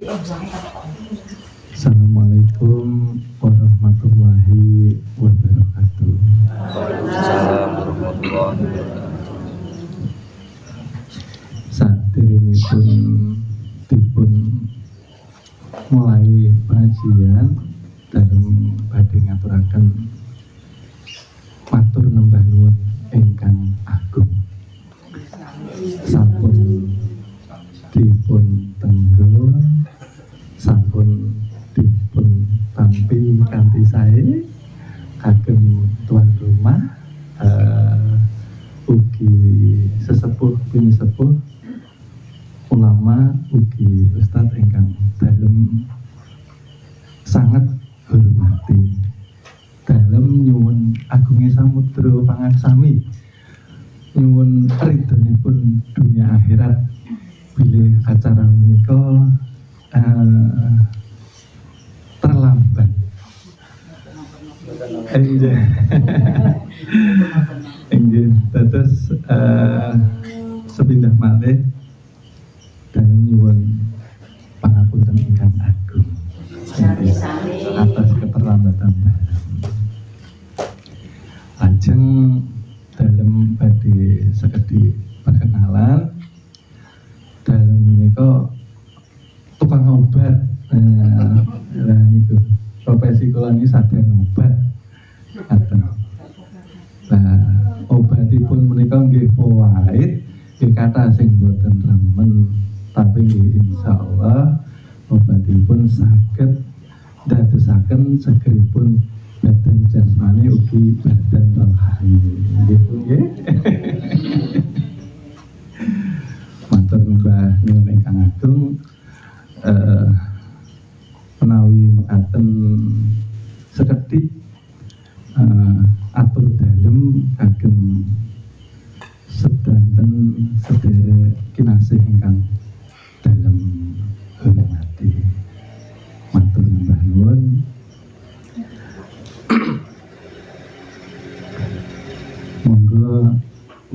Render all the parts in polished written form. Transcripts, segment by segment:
Assalamualaikum warahmatullahi wabarakatuh. Assalamualaikum warahmatullahi wabarakatuh. Saderengipun dipun mulai pengajian dalem badhe ngaturaken matur nembah nuwun ingkang agung. Sampun dipun tenggel, sampun dipun tampi kanthi sae kagem tuan rumah, ugi sesepuh bini sepuh, ulama, ugi ustadz ingkang dalem sangat hormati dalem nyuwun agungé samudra pangaksami, nyuwun ridhonipun dunia akhirat bilih acara menika terlambat. Inggih dados sepindah malih dalem nyuwun pangapunten ingkang agung atas keterlambatan. Lajeng dalem badhe sekedhik perkenalan, dalem menika tukang obat. Lah niku profesi kula niki saden obat. Nah, obatipun menika nggih fawaid, nggih kathah sing boten remen, tapi nggih insyaallah obatipun saged dadosaken segeripun badan jasmani ugi badan rohani. Nggih nggih. Matur nuwun ingkang agung, menawi mekaten sekedhik atur dalem kagem sedanten sedherek kinasih ingkang dalem hormati. Matur nuwun. Monggo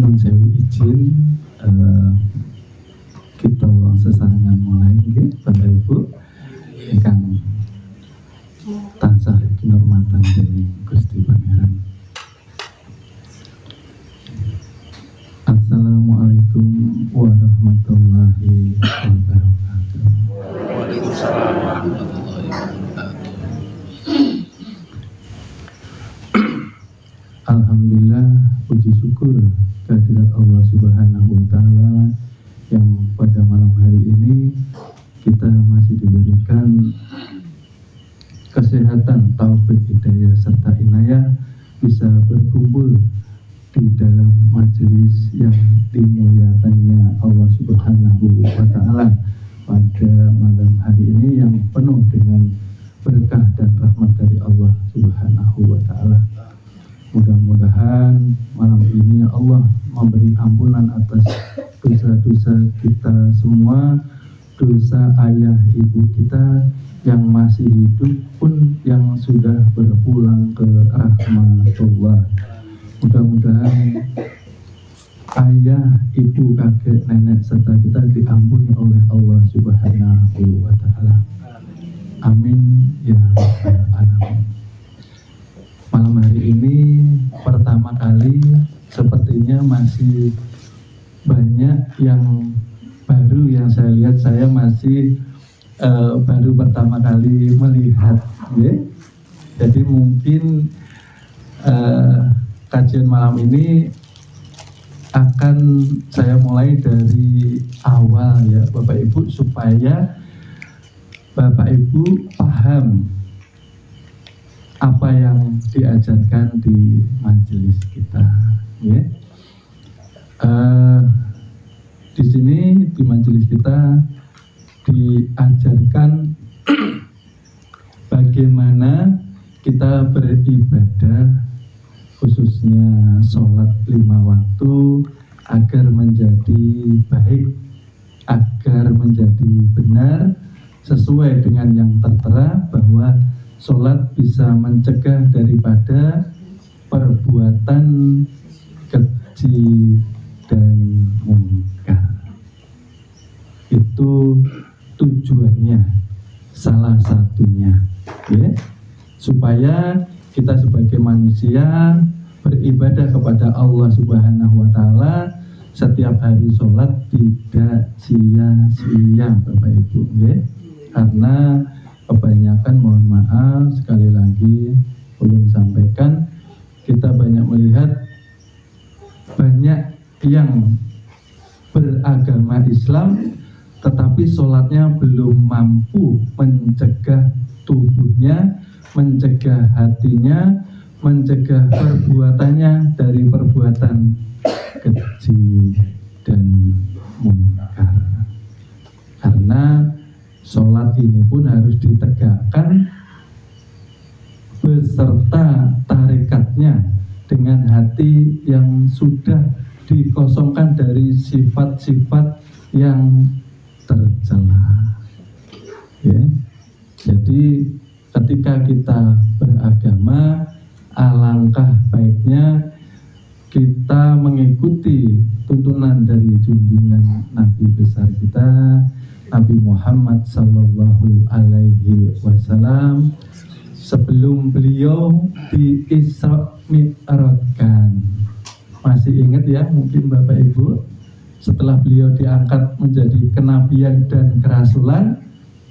nun sewu izin kita sesarengan mulai nggih Bapak Ibu ingkang tansah kinurmatan dening Gusti Pangeran. Assalamualaikum warahmatullahi wabarakatuh. Waalaikumsalam warahmatullahi wabarakatuh. Alhamdulillah, puji syukur kehadirat Allah Subhanahu wa Ta'ala yang pada malam hari ini kita masih diberikan kesehatan, taufik, hidayah serta inayah bisa berkumpul di dalam majelis yang dimuliakannya Allah Subhanahu wa Ta'ala pada malam hari ini yang penuh dengan berkah dan rahmat dari Allah Subhanahu wa Ta'ala. Mudah-mudahan malam ini Allah memberi ampunan atas dosa-dosa kita semua, dosa ayah ibu kita yang masih hidup pun yang sudah berpulang ke rahmatullah. Mudah-mudahan ayah, ibu, kakek, nenek serta kita diampuni oleh Allah Subhanahu wa Ta'ala. Amin ya rabbal alamin. Malam hari ini pertama kali sepertinya masih banyak yang baru yang saya lihat. Saya masih baru pertama kali melihat, ya. Jadi mungkin kajian malam ini akan saya mulai dari awal ya Bapak Ibu, supaya Bapak Ibu paham apa yang diajarkan di majelis kita, ya. Di sini di majelis kita diajarkan bagaimana kita beribadah, khususnya sholat 5 waktu, agar menjadi baik, agar menjadi benar, sesuai dengan yang tertera bahwa sholat bisa mencegah daripada perbuatan keji dan mungkar. Itu tujuannya. salah satunya, ya. Supaya kita sebagai manusia beribadah kepada Allah Subhanahu wa Ta'ala setiap hari sholat tidak sia-sia, Bapak Ibu, ya. Karena kebanyakan, mohon maaf sekali lagi belum sampaikan, kita banyak melihat banyak yang beragama Islam tetapi sholatnya belum mampu mencegah tubuhnya, mencegah hatinya, mencegah perbuatannya dari perbuatan keji dan munkar. Karena sholat ini pun harus ditegakkan beserta tarikatnya dengan hati yang sudah dikosongkan dari sifat-sifat yang tercela, ya. Jadi ketika kita beragama, alangkah baiknya kita mengikuti tuntunan dari junjungan Nabi besar kita, Nabi Muhammad Sallallahu Alaihi Wasallam, sebelum beliau di Isra Mi'rajkan. Masih ingat ya mungkin Bapak Ibu, setelah beliau diangkat menjadi kenabian dan kerasulan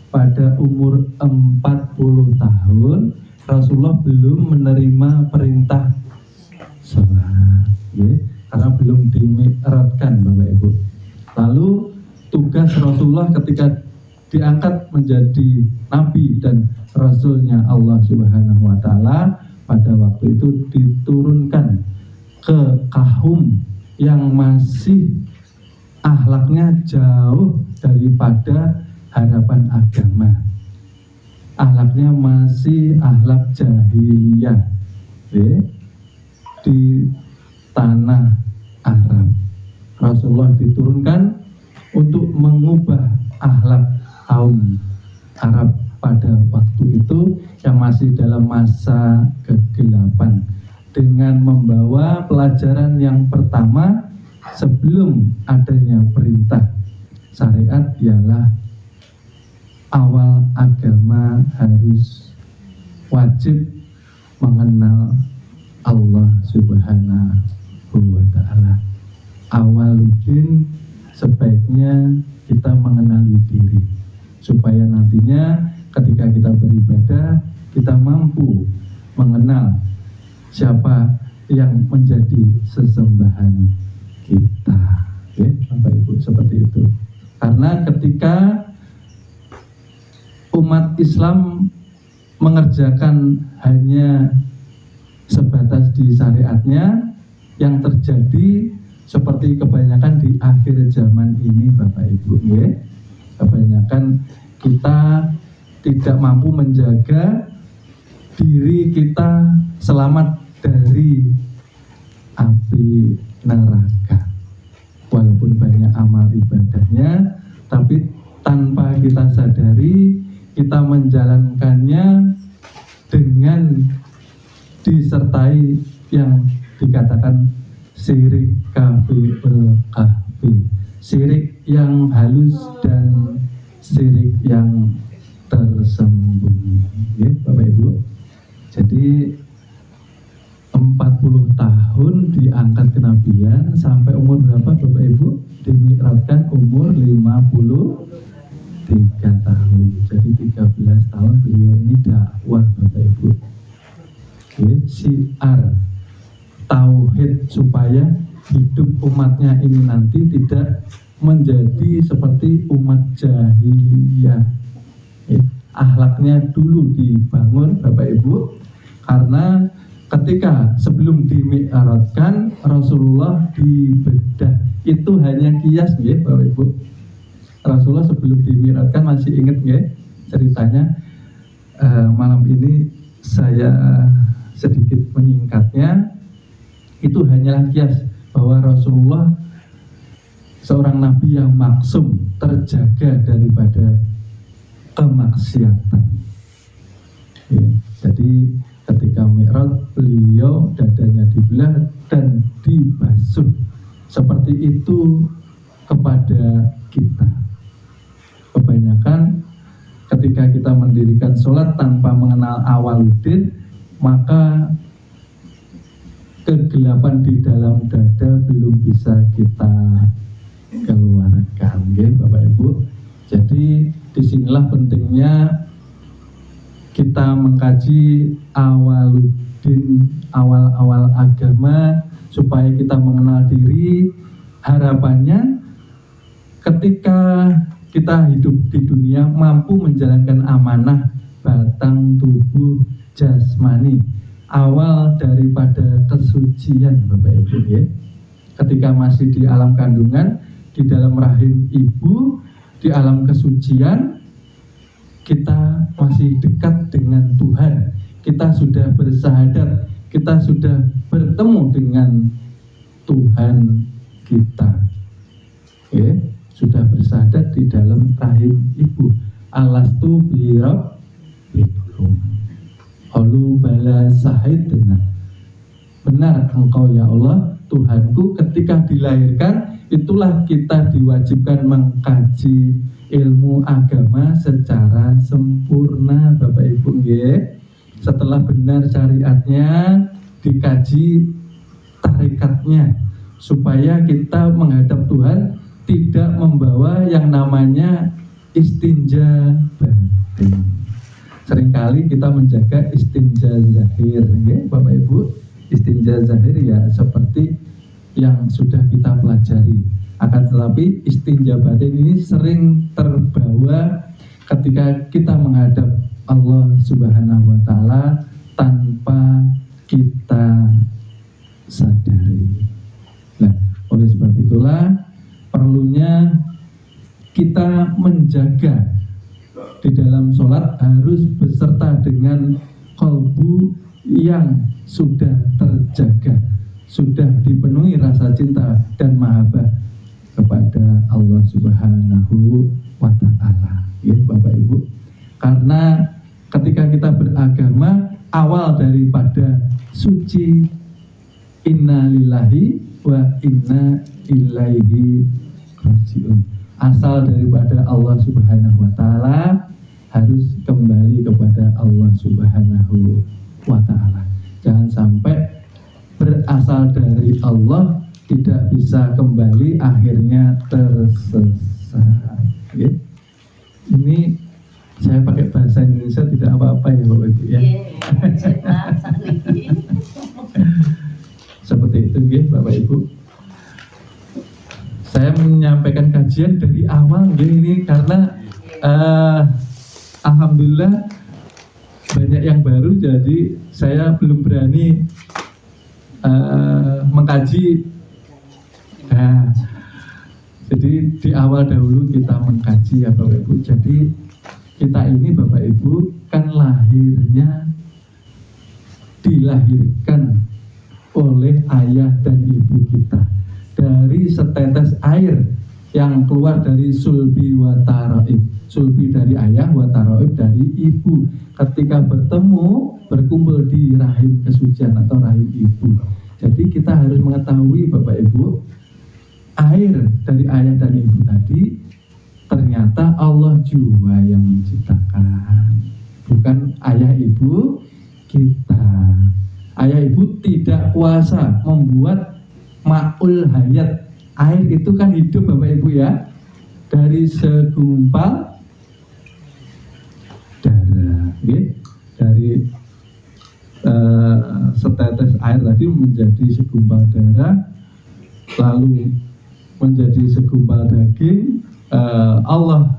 pada umur 40 tahun, Rasulullah belum menerima perintah sholat, ya, karena belum dimi'rajkan, Bapak Ibu. Lalu tugas Rasulullah ketika diangkat menjadi nabi dan rasulnya Allah Subhanahu wa Ta'ala, pada waktu itu diturunkan ke kaum yang masih akhlaknya jauh daripada harapan agama. Akhlaknya masih akhlak jahiliyah, ya, di tanah Arab. Rasulullah diturunkan untuk mengubah akhlak kaum Arab pada waktu itu yang masih dalam masa kegelapan, dengan membawa pelajaran yang pertama sebelum adanya perintah syariat, ialah awal agama harus wajib mengenal Allah Subhanahu wa Ta'ala. Awaludin, sebaiknya kita mengenali diri supaya nantinya ketika kita beribadah kita mampu mengenal siapa yang menjadi sesembahan kita, ya, Bapak Ibu, seperti itu. Karena ketika umat Islam mengerjakan hanya sebatas di syariatnya, yang terjadi seperti kebanyakan di akhir zaman ini, Bapak Ibu, ya. Kebanyakan kita tidak mampu menjaga diri kita selamat dari api neraka. Walaupun banyak amal ibadahnya, tapi tanpa kita sadari kita menjalankannya dengan disertai yang dikatakan syirik kafiul kahfi, syirik yang halus dan syirik yang tersembunyi, ya, Bapak Ibu. Jadi 40 tahun diangkat kenabian sampai umur berapa Bapak Ibu? Dimi'rajkan umur 53 tahun. Jadi 13 tahun beliau ini dakwah, Bapak Ibu. Oke, syiar tauhid supaya hidup umatnya ini nanti tidak menjadi seperti umat jahiliyah. Akhlaknya dulu dibangun, Bapak Ibu, karena ketika sebelum dimi'rajkan Rasulullah dibedah. Itu hanya kias, ya, Bapak Ibu. Rasulullah sebelum dimi'rajkan, masih ingat ya ceritanya? Malam ini saya sedikit menyingkatnya. Itu hanyalah kias bahwa Rasulullah seorang nabi yang maksum, terjaga daripada kemaksiatan, ya. Jadi ketika mi'raj beliau dadanya dibelah dan dibasuh. Seperti itu kepada kita. Kebanyakan Ketika kita mendirikan sholat tanpa mengenal awaluddin, maka kegelapan di dalam dada belum bisa kita keluarkan, ya, Bapak Ibu. Jadi disinilah pentingnya kita mengkaji awaluddin, awal-awal agama, supaya kita mengenal diri. Harapannya ketika kita hidup di dunia mampu menjalankan amanah batang tubuh jasmani, awal daripada kesucian, Bapak Ibu, ya. Ketika masih di alam kandungan, di dalam rahim ibu, di alam kesucian, kita masih dekat dengan Tuhan. Kita sudah bersahadat, kita sudah bertemu dengan Tuhan kita, ya. Sudah bersahadat di dalam rahim ibu. Alastu birabbikum. Qalu bala syahidna. Benar engkau ya Allah, Tuhanku. Ketika dilahirkan, itulah kita diwajibkan mengkaji ilmu agama secara sempurna, Bapak Ibu, nggih. Setelah benar syariatnya, dikaji tarikatnya, supaya kita menghadap Tuhan tidak membawa yang namanya istinja batin. Seringkali kita menjaga istinja zahir, ya, Bapak Ibu. Istinja zahir ya seperti yang sudah kita pelajari. Akan tetapi istinja batin ini sering terbawa ketika kita menghadap Allah Subhanahu wa Ta'ala tanpa kita sadari. Nah, oleh sebab itulah perlunya kita menjaga di dalam sholat harus beserta dengan qalbu yang sudah terjaga, sudah dipenuhi rasa cinta dan mahabbah kepada Allah Subhanahu wa Ta'ala, ya, Bapak Ibu. Karena ketika kita beragama, awal daripada suci, inna lillahi wa inna ilaihi rajiun. Asal daripada Allah Subhanahu wa Ta'ala, harus kembali kepada Allah Subhanahu wa Ta'ala. Jangan sampai berasal dari Allah tidak bisa kembali, akhirnya tersesat, ya. Ini saya pakai bahasa Indonesia tidak apa-apa ya Bapak Ibu, ya. Seperti itu, ya, Bapak Ibu. Saya menyampaikan kajian dari awal, ya, ini karena alhamdulillah banyak yang baru, jadi saya belum berani mengkaji. Nah, jadi di awal dahulu kita mengkaji, ya Bapak Ibu. Jadi kita ini Bapak Ibu kan dilahirkan oleh ayah dan ibu kita dari setetes air yang keluar dari sulbi wa taraib. Sulbi dari ayah, wa taraib dari ibu. Ketika berkumpul di rahim kesucian atau rahim ibu. Jadi kita harus mengetahui Bapak Ibu, air dari ayah dan ibu tadi ternyata Allah juga yang menciptakan, bukan ayah ibu kita. Ayah ibu tidak kuasa membuat ma'ul hayat. Air itu kan hidup Bapak Ibu, ya. Dari segumpal darah, ya. Dari setetes air tadi menjadi segumpal darah, lalu menjadi segumpal daging. Allah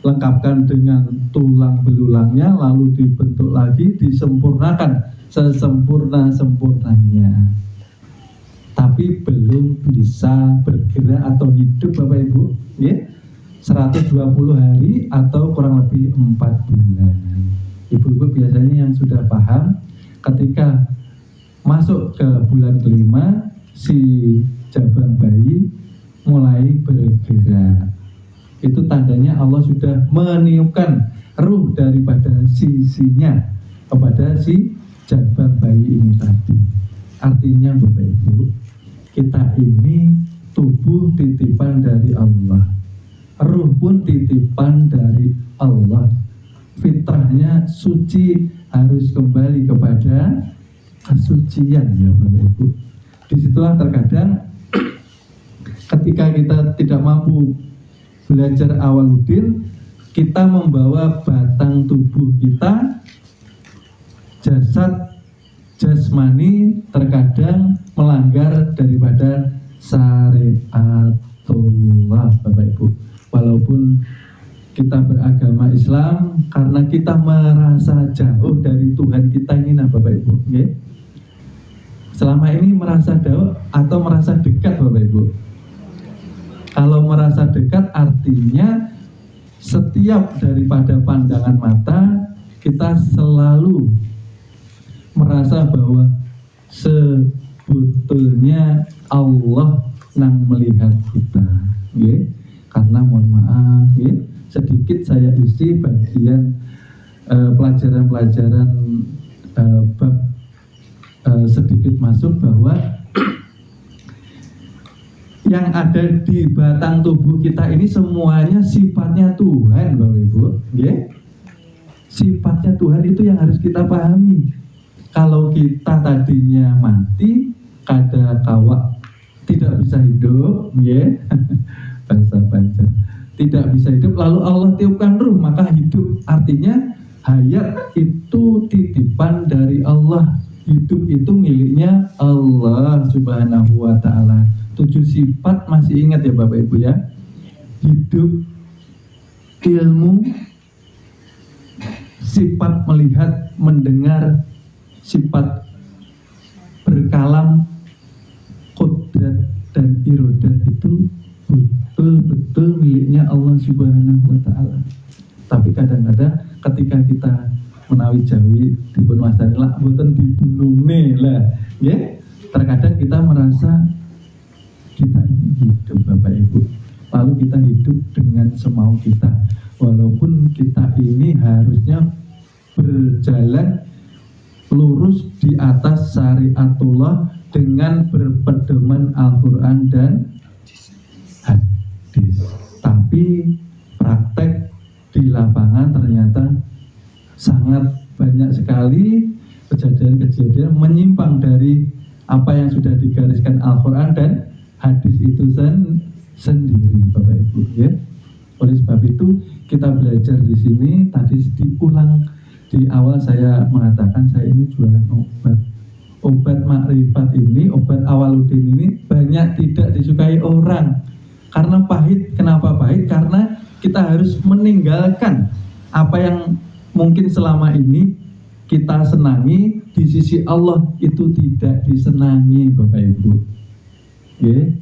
lengkapkan dengan tulang belulangnya, lalu dibentuk lagi, disempurnakan sesempurna-sempurnanya. Tapi belum bisa bergerak atau hidup Bapak Ibu, ya. 120 hari atau kurang lebih 4 bulan. Ibu-ibu biasanya yang sudah paham, ketika masuk ke bulan kelima, si jabang bayi mulai bergerak. Itu tandanya Allah sudah meniupkan ruh daripada sisinya kepada si jabang bayi ini tadi. Artinya Bapak Ibu, kita ini tubuh titipan dari Allah, ruh pun titipan dari Allah. fitrahnya suci, harus kembali kepada kesucian ya Bapak Ibu. Disitulah terkadang ketika kita tidak mampu belajar awaludin, kita membawa batang tubuh kita, jasad jasmani terkadang melanggar daripada syariatullah Bapak Ibu. Walaupun kita beragama Islam, karena kita merasa jauh dari Tuhan kita ini, nah Bapak Ibu, okay? Selama ini merasa jauh atau merasa dekat Bapak Ibu? Kalau merasa dekat artinya setiap daripada pandangan mata kita selalu merasa bahwa sebetulnya Allah yang melihat kita, okay? Karena mohon maaf, okay? Sedikit saya isi bagian pelajaran-pelajaran bab sedikit masuk bahwa yang ada di batang tubuh kita ini semuanya sifatnya Tuhan Bapak Ibu, okay? Sifatnya Tuhan itu yang harus kita pahami. Kalau kita tadinya mati, kada kawak tidak bisa hidup, okay? Bahasa Banjar, tidak bisa hidup, lalu Allah tiupkan ruh maka hidup. Artinya hayat itu titipan dari Allah, hidup itu miliknya Allah Subhanahu wa ta'ala. 7 sifat masih ingat ya Bapak Ibu ya? Hidup, ilmu, sifat melihat, mendengar, sifat berkalam, qudrat dan irodat itu betul-betul miliknya Allah Subhanahu wa ta'ala. Tapi kadang-kadang ketika kita menawi jawi dipun wastani lak boten dibunungne lah, ya. Terkadang kita merasa kita ini hidup Bapak Ibu, lalu kita hidup dengan semau kita, walaupun kita ini harusnya berjalan lurus di atas syariatullah dengan berpedoman Al-Quran dan hadis. Tapi praktek di lapangan ternyata sangat banyak sekali kejadian-kejadian menyimpang dari apa yang sudah digariskan Al-Quran dan hadis itu sendiri Bapak Ibu, ya. Oleh sebab itu kita belajar di sini. Tadi diulang di awal saya mengatakan saya ini jualan obat makrifat ini, obat awaludin ini banyak tidak disukai orang karena pahit. Kenapa pahit? Karena kita harus meninggalkan apa yang mungkin selama ini kita senangi, di sisi Allah itu tidak disenangi Bapak Ibu, okay?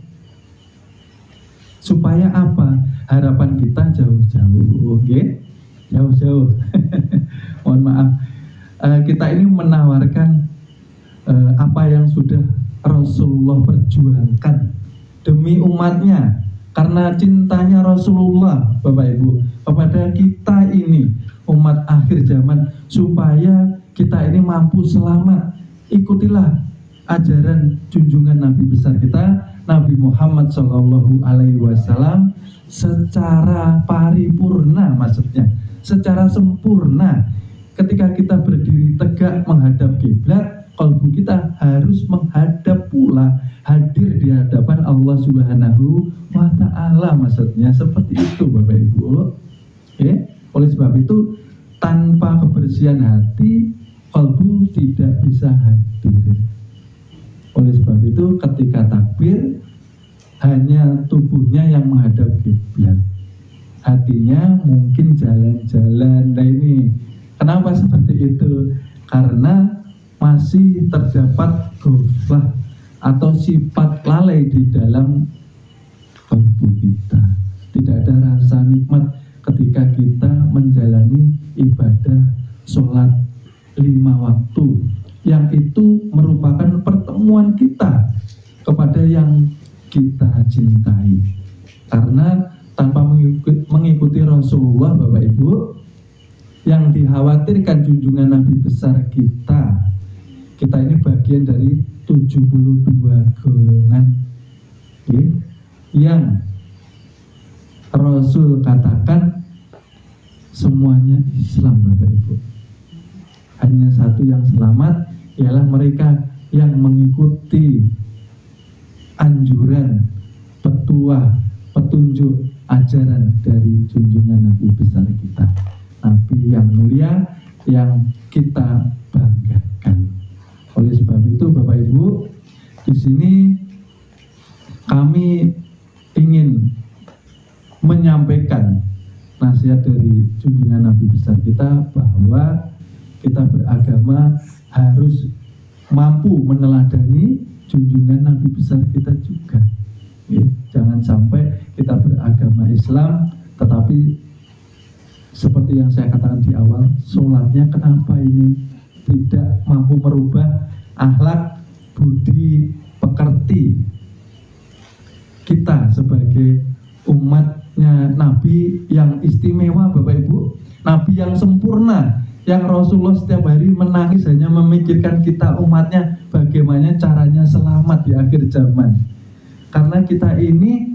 Supaya apa? Harapan kita jauh-jauh, okay? Jauh-jauh. Mohon maaf, kita ini menawarkan apa yang sudah Rasulullah perjuangkan demi umatnya, karena cintanya Rasulullah Bapak Ibu kepada kita ini umat akhir zaman, supaya kita ini mampu selamat. Ikutilah ajaran junjungan Nabi besar kita Nabi Muhammad SAW secara paripurna, maksudnya secara sempurna. Ketika kita berdiri tegak menghadap kiblat, kalbu kita harus menghadap pula, hadir di hadapan Allah Subhanahu wa ta'ala, maksudnya seperti itu Bapak Ibu, okay? Oleh sebab itu tanpa kebersihan hati, kalbu tidak bisa hadir. Oleh sebab itu ketika takbir hanya tubuhnya yang menghadap kiblat, hatinya mungkin jalan-jalan. Nah ini kenapa seperti itu? Karena masih terdapat ghaflah atau sifat lalai di dalam kalbu kita. Tidak ada rasa nikmat ketika kita menjalani ibadah sholat 5 waktu, yang itu merupakan pertemuan kita kepada yang kita cintai. Karena tanpa mengikuti Rasulullah Bapak Ibu, yang dikhawatirkan junjungan Nabi besar kita ini bagian dari 72 golongan, yang Rasul katakan semuanya Islam Bapak Ibu. Hanya satu yang selamat, ialah mereka yang mengikuti anjuran, petunjuk, ajaran dari junjungan Nabi besar kita, Nabi yang mulia, yang kita banggakan. Oleh sebab itu Bapak Ibu, di sini kami ingin menyampaikan nasihat dari junjungan Nabi besar kita, bahwa kita beragama harus mampu meneladani junjungan Nabi besar kita juga. Jangan sampai kita beragama Islam tetapi seperti yang saya katakan di awal, sholatnya kenapa ini tidak mampu merubah akhlak budi pekerti kita sebagai umatnya Nabi yang istimewa Bapak Ibu, Nabi yang sempurna, yang Rasulullah setiap hari menangis hanya memikirkan kita umatnya bagaimana caranya selamat di akhir zaman. Karena kita ini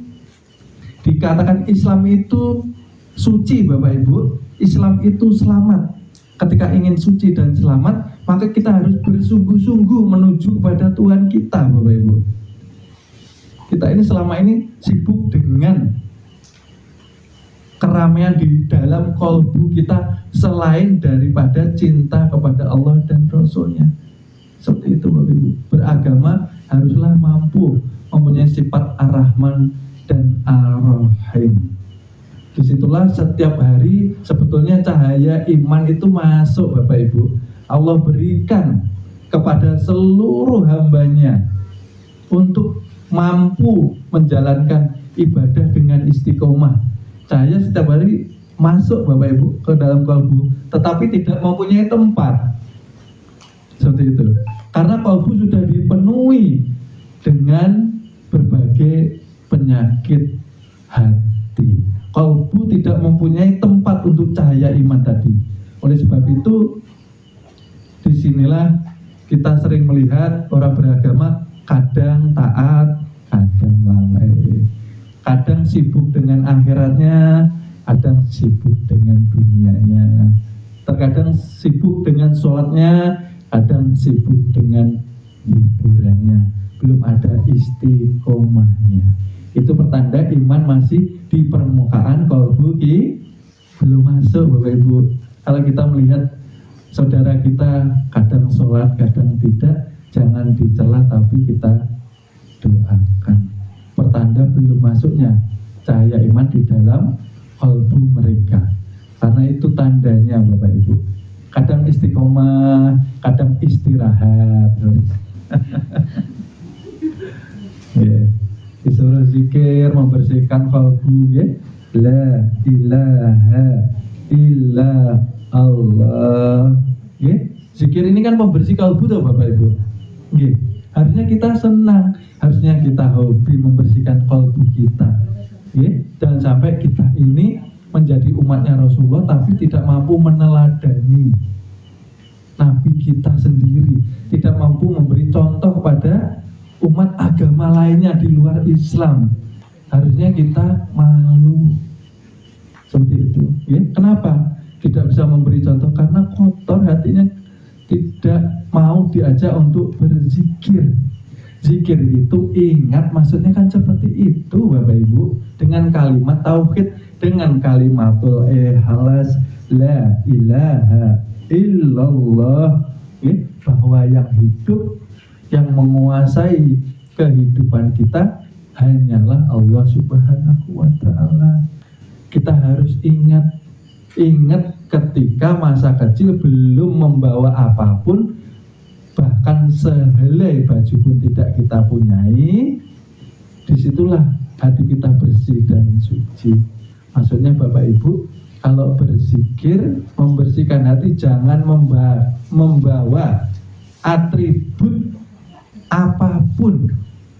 dikatakan Islam itu suci Bapak Ibu, Islam itu selamat. Ketika ingin suci dan selamat, maka kita harus bersungguh-sungguh menuju kepada Tuhan kita Bapak Ibu. Kita ini selama ini sibuk dengan keramaian di dalam kolbu kita selain daripada cinta kepada Allah dan Rasulnya. Seperti itu Bapak Ibu. Beragama haruslah mampu mempunyai sifat Ar-Rahman dan Ar-Rahim. Disitulah setiap hari sebetulnya cahaya iman itu masuk Bapak Ibu. Allah berikan kepada seluruh hambanya untuk mampu menjalankan ibadah dengan istiqomah. Cahaya setiap hari masuk Bapak Ibu ke dalam kalbu, tetapi tidak mempunyai tempat. Seperti itu. Karena kalbu sudah dipenuhi dengan berbagai penyakit hati. Kalbu tidak mempunyai tempat untuk cahaya iman tadi. Oleh sebab itu, disinilah kita sering melihat orang beragama kadang taat, kadang lalai, kadang sibuk dengan akhiratnya, kadang sibuk dengan dunianya, terkadang sibuk dengan sholatnya, kadang sibuk dengan hiburannya. Belum ada istiqomahnya. Itu pertanda iman masih di permukaan kalbu, belum masuk Bapak Ibu. Kalau kita melihat saudara kita kadang sholat, kadang tidak, jangan dicela tapi kita doakan. Pertanda belum masuknya cahaya iman di dalam kalbu mereka. Karena itu tandanya Bapak Ibu. Kadang istiqomah, kadang istirahat. Yeah. Disuruh zikir, membersihkan kalbu, ya. La ilaha illa Allah, ya. Zikir ini kan membersih kalbu tuh Bapak Ibu, ya. Harusnya kita senang, harusnya kita hobi membersihkan kalbu kita, ya. Jangan sampai kita ini menjadi umatnya Rasulullah tapi tidak mampu meneladani Nabi kita sendiri, tidak mampu memberi contoh kepada umat agama lainnya di luar Islam. Harusnya kita malu seperti itu, ya. Kenapa tidak bisa memberi contoh? Karena kotor hatinya, tidak mau diajak untuk berzikir. Zikir itu ingat, maksudnya kan seperti itu Bapak Ibu, dengan kalimat tauhid, dengan kalimatul ikhlas, la ilaha illallah, ya, bahwa yang hidup, yang menguasai kehidupan kita hanyalah Allah Subhanahu wa Ta'ala. Kita harus ingat ketika masa kecil belum membawa apapun, bahkan sehelai baju pun tidak kita punyai. Disitulah hati kita bersih dan suci. Maksudnya Bapak Ibu, kalau berzikir, membersihkan hati, jangan membawa atribut apapun,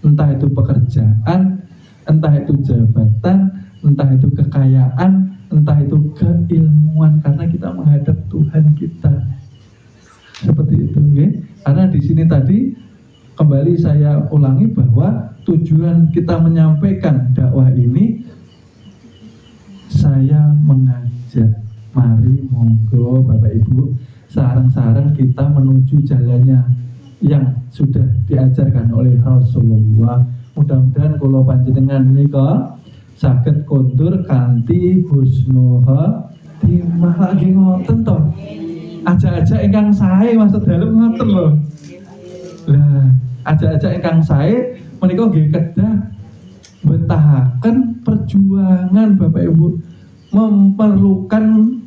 entah itu pekerjaan, entah itu jabatan, entah itu kekayaan, entah itu keilmuan, karena kita menghadap Tuhan kita. Seperti itu, ya. Karena di sini tadi kembali saya ulangi bahwa tujuan kita menyampaikan dakwah ini, saya mengajak Mari monggo Bapak Ibu, sareng-sareng kita menuju jalannya yang sudah diajarkan oleh Rasulullah. Mudah-mudahan kula panjenengan menika saged kondur kanthi husnul khotimah. Lagi ngoten to. Aja-aja ingkang sae maksud dalem ngoten lho. Lah, aja-aja ingkang sae menika nggih kedah betahaken perjuangan Bapak Ibu, memerlukan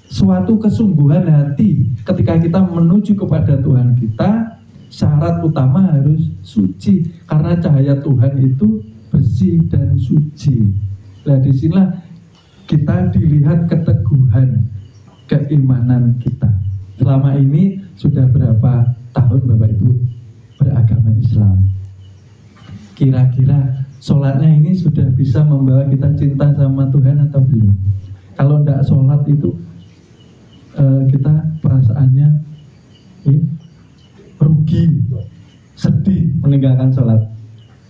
suatu kesungguhan hati ketika kita menuju kepada Tuhan kita. Syarat utama harus suci, karena cahaya Tuhan itu bersih dan suci. Nah, disinilah kita dilihat keteguhan keimanan kita. Selama ini sudah berapa tahun Bapak Ibu beragama Islam? Kira-kira sholatnya ini sudah bisa membawa kita cinta sama Tuhan atau belum? Kalau tidak sholat itu kita perasaannya rugi, sedih meninggalkan sholat.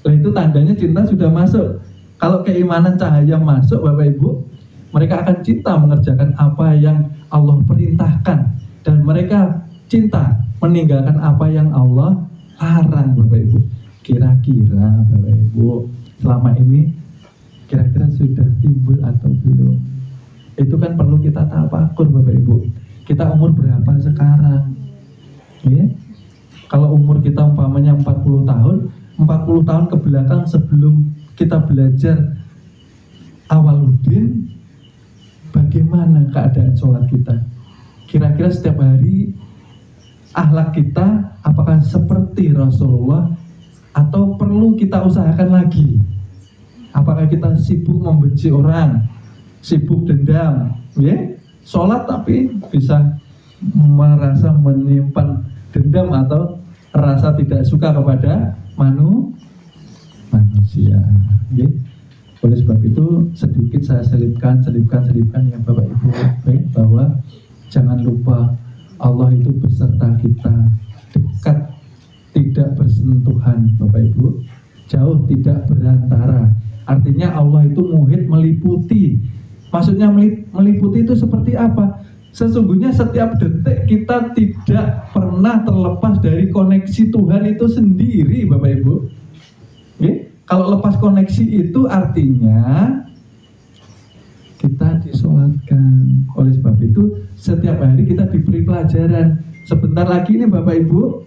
Nah, itu tandanya cinta sudah masuk. Kalau keimanan cahaya masuk Bapak Ibu, mereka akan cinta mengerjakan apa yang Allah perintahkan, dan mereka cinta meninggalkan apa yang Allah larang Bapak Ibu. Kira-kira Bapak Ibu selama ini kira-kira sudah timbul atau belum? Itu kan perlu kita tafakur Bapak Ibu. Kita umur berapa sekarang? Ya? Kalau umur kita umpamanya 40 tahun, 40 tahun ke belakang sebelum kita belajar Awaludin, bagaimana keadaan sholat kita? Kira-kira setiap hari akhlak kita apakah seperti Rasulullah atau perlu kita usahakan lagi? Apakah kita sibuk membenci orang, sibuk dendam, ya? Sholat tapi bisa merasa menyimpan dendam atau rasa tidak suka kepada manusia. Ya. Oleh sebab itu sedikit saya selipkan ya Bapak Ibu, baik, bahwa jangan lupa Allah itu beserta kita, dekat, tidak bersentuhan Bapak Ibu, jauh tidak berantara. Artinya Allah itu muhit, meliputi. Maksudnya meliputi itu seperti apa? Sesungguhnya setiap detik kita tidak pernah terlepas dari koneksi Tuhan itu sendiri Bapak Ibu. Oke? Kalau lepas koneksi itu artinya kita disolatkan. Oleh sebab itu setiap hari kita diberi pelajaran. Sebentar lagi ini Bapak Ibu,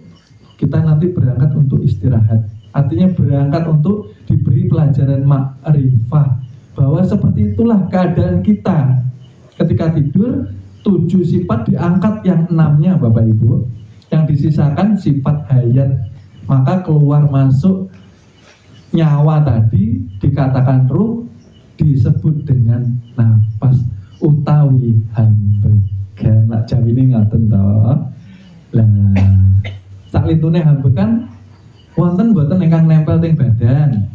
kita nanti berangkat untuk istirahat. Artinya berangkat untuk diberi pelajaran ma'rifah, bahwa seperti itulah keadaan kita. Ketika tidur 7 sifat diangkat, yang 6-nya Bapak Ibu, yang disisakan sifat hayat. Maka keluar masuk nyawa tadi dikatakan ruh, disebut dengan nafas utawi hambegan. Nak jawine ngaten to. Lah saklintune hambegan wonten mboten ingkang nempel teng badan.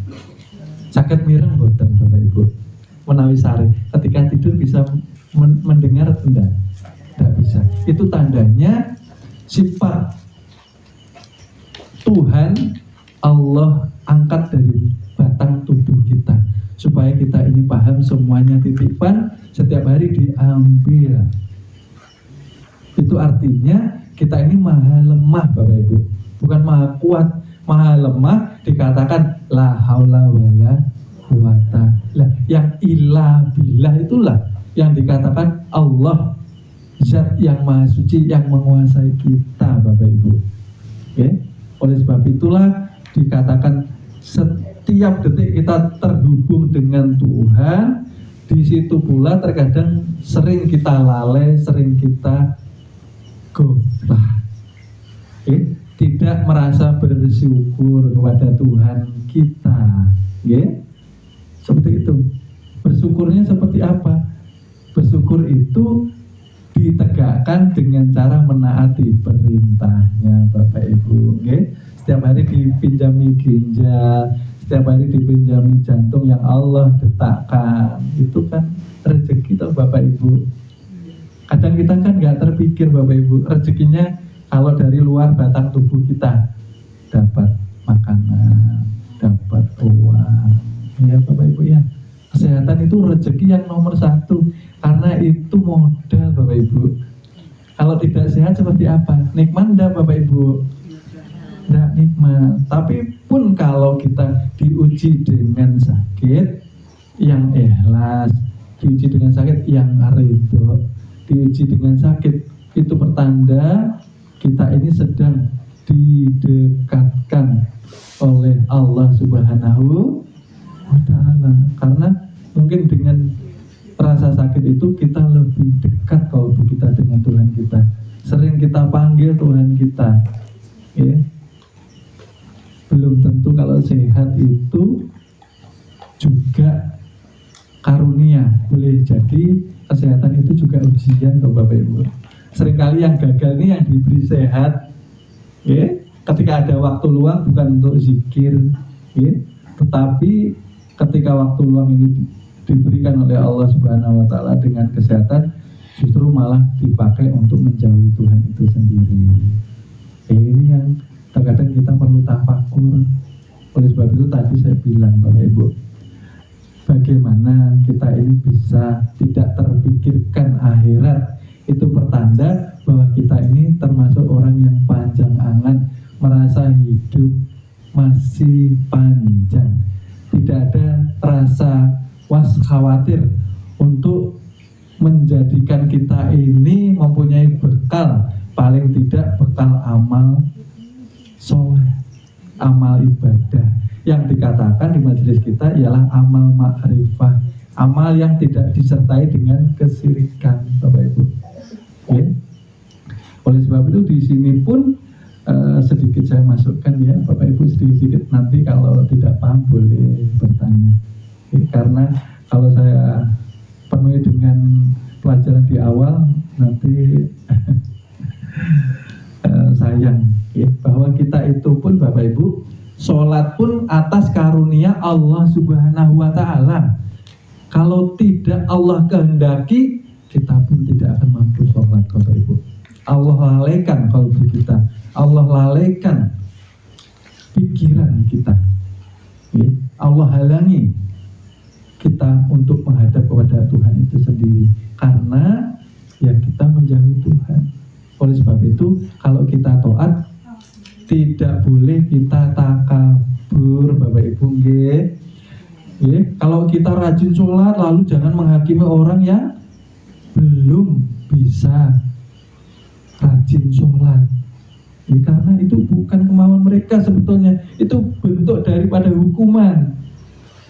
Saged mireng mboten Bapak Ibu? Menawi sare ketika tidur bisa mendengar tidak? Tidak bisa. Itu tandanya sifat Tuhan Allah angkat dari batang tubuh kita, supaya kita ini paham semuanya titipan, setiap hari diambil. Itu artinya kita ini maha lemah Bapak Ibu, bukan maha kuat. Maha lemah dikatakan la haula wala quwata. Lah yang ilah billah itulah yang dikatakan Allah, zat yang maha suci yang menguasai kita Bapak Ibu. Oke? Oleh sebab itulah dikatakan setiap detik kita terhubung dengan Tuhan. Di situ pula terkadang sering kita lalai, sering kita goflah. Oke? Tidak merasa bersyukur kepada Tuhan kita, ya? Seperti itu. Bersyukurnya seperti apa? Bersyukur itu ditegakkan dengan cara menaati perintahnya Bapak Ibu, ya? Setiap hari dipinjami ginjal, setiap hari dipinjami jantung yang Allah detakkan. Itu kan rezeki toh Bapak Ibu. Kadang kita kan nggak terpikir Bapak Ibu, rezekinya kalau dari luar batang tubuh kita dapat makanan, dapat uang, ya Bapak Ibu ya. Kesehatan itu rezeki yang nomor 1. Karena itu modal Bapak Ibu. Kalau tidak sehat seperti apa? Nikmat enggak Bapak Ibu? Enggak nikmat. Tapi pun kalau kita diuji dengan sakit yang ikhlas, diuji dengan sakit yang ridho, diuji dengan sakit, itu pertanda kita ini sedang didekatkan oleh Allah Subhanahu wa Ta'ala. Karena mungkin dengan rasa sakit itu kita lebih dekat kalau kita dengan Tuhan kita. Sering kita panggil Tuhan kita, ya. Belum tentu kalau sehat itu juga karunia. Boleh jadi kesehatan itu juga ujian kok Bapak Ibu. Seringkali yang gagal ini yang diberi sehat, ya, ketika ada waktu luang bukan untuk zikir, ya, tetapi ketika waktu luang ini diberikan oleh Allah Subhanahu wa Ta'ala dengan kesehatan, justru malah dipakai untuk menjauhi Tuhan itu sendiri. Ini yang terkadang kita perlu tafakur. Oleh sebab itu tadi saya bilang Bapak Ibu, bagaimana kita ini bisa tidak terpikirkan akhirat. Itu pertanda bahwa kita ini termasuk orang yang panjang angan, merasa hidup masih panjang. Tidak ada rasa khawatir untuk menjadikan kita ini mempunyai bekal, paling tidak bekal amal soleh, amal ibadah. Yang dikatakan di majelis kita ialah amal ma'rifah, amal yang tidak disertai dengan kesirikan, Bapak Ibu. Ya. Oleh sebab itu di sini pun sedikit saya masukkan ya, Bapak Ibu, sedikit nanti kalau tidak paham boleh bertanya. Ya, karena kalau saya penuhi dengan pelajaran di awal nanti sayang ya, bahwa kita itu pun Bapak Ibu, sholat pun atas karunia Allah Subhanahu wa Ta'ala. Kalau tidak Allah kehendaki, kita pun tidak akan mampu sholat Bapak Ibu. Allah lalaikan kalbu kita, Allah lalaikan pikiran kita ya. Allah halangi kita untuk menghadap kepada Tuhan itu sendiri, karena ya kita menjauhi Tuhan. Oleh sebab itu kalau kita taat, tidak boleh kita takabur Bapak Ibu nggih. Ya, kalau kita rajin sholat lalu jangan menghakimi orang yang belum bisa rajin sholat ya, karena itu bukan kemauan mereka sebetulnya, itu bentuk daripada hukuman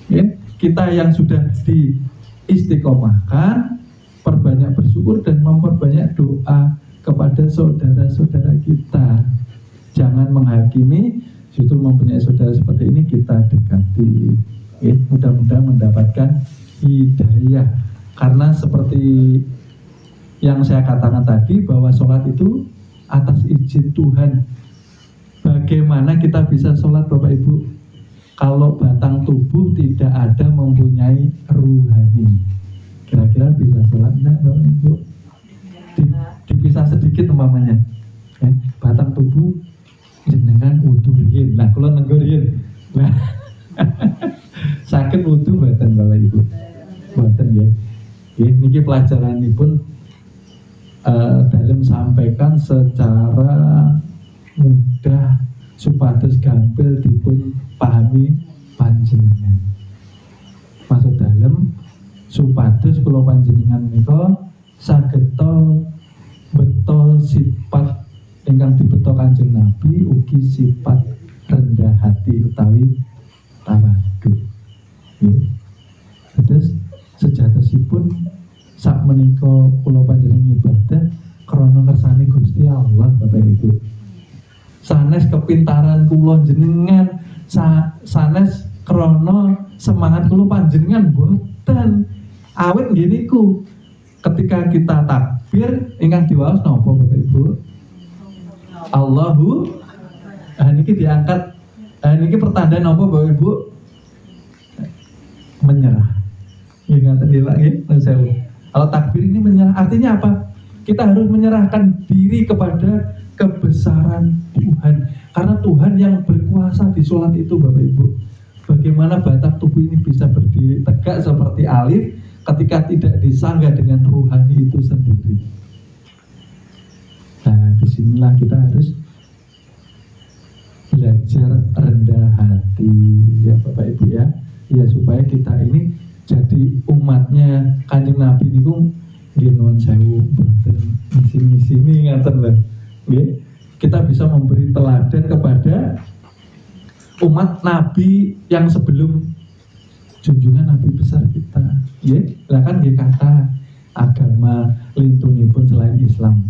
ya. Kita yang sudah diistiqomahkan, perbanyak bersyukur dan memperbanyak doa kepada saudara-saudara kita. Jangan menghakimi, justru mempunyai saudara seperti ini kita dekati ya. Mudah-mudahan mendapatkan hidayah, karena seperti yang saya katakan tadi bahwa sholat itu atas izin Tuhan. Bagaimana kita bisa sholat Bapak Ibu kalau batang tubuh tidak ada mempunyai ruhani? Kira-kira bisa sholat enggak Bapak Ibu? Dipisah sedikit umpamanya ya, batang tubuh jenengan wudu riyin. Nah, kalau nenggo riyin. Nah, sakit wudu mboten Bapak Ibu? Mboten nggih. Nggih niki pelajaranipun dalam sampaikan secara mudah supados gampil dipun pahami panjenengan. Maksud dalam supados kula panjenengan menika sageta beto sifat ingkang dibeto Kanjeng Nabi, ugi sifat rendah hati utawi tawadhu. Terus sejatosipun sak menika kula panjenengan ibadah krana kersane Gusti Allah Bapak Ibu. Sanes kepintaran kula jenengan, sanes krana semangat kula panjenengan boten. Awit nggih niku ketika kita takbir ingkang diwaos napa Bapak Ibu? Allahu niki diangkat niki pertanda napa Bapak Ibu? Menyerah. Nggih ngaten nggih Pak nggih, sewu. Kalau takbir ini menyerah, artinya apa? Kita harus menyerahkan diri kepada kebesaran Tuhan. Karena Tuhan yang berkuasa di sholat itu Bapak Ibu. Bagaimana batak tubuh ini bisa berdiri tegak seperti alif, ketika tidak disanggah dengan ruhani itu sendiri. Nah, disinilah kita harus belajar rendah hati ya Bapak Ibu ya, supaya kita ini jadi umatnya Kanjeng Nabi niku nggih nuwun sewu mboten misi-misi ini ngaten lho. Nggih, kita bisa memberi teladan kepada umat Nabi yang sebelum junjungan Nabi besar kita. Nggih, lah kan nggih kata agama lintunipun selain Islam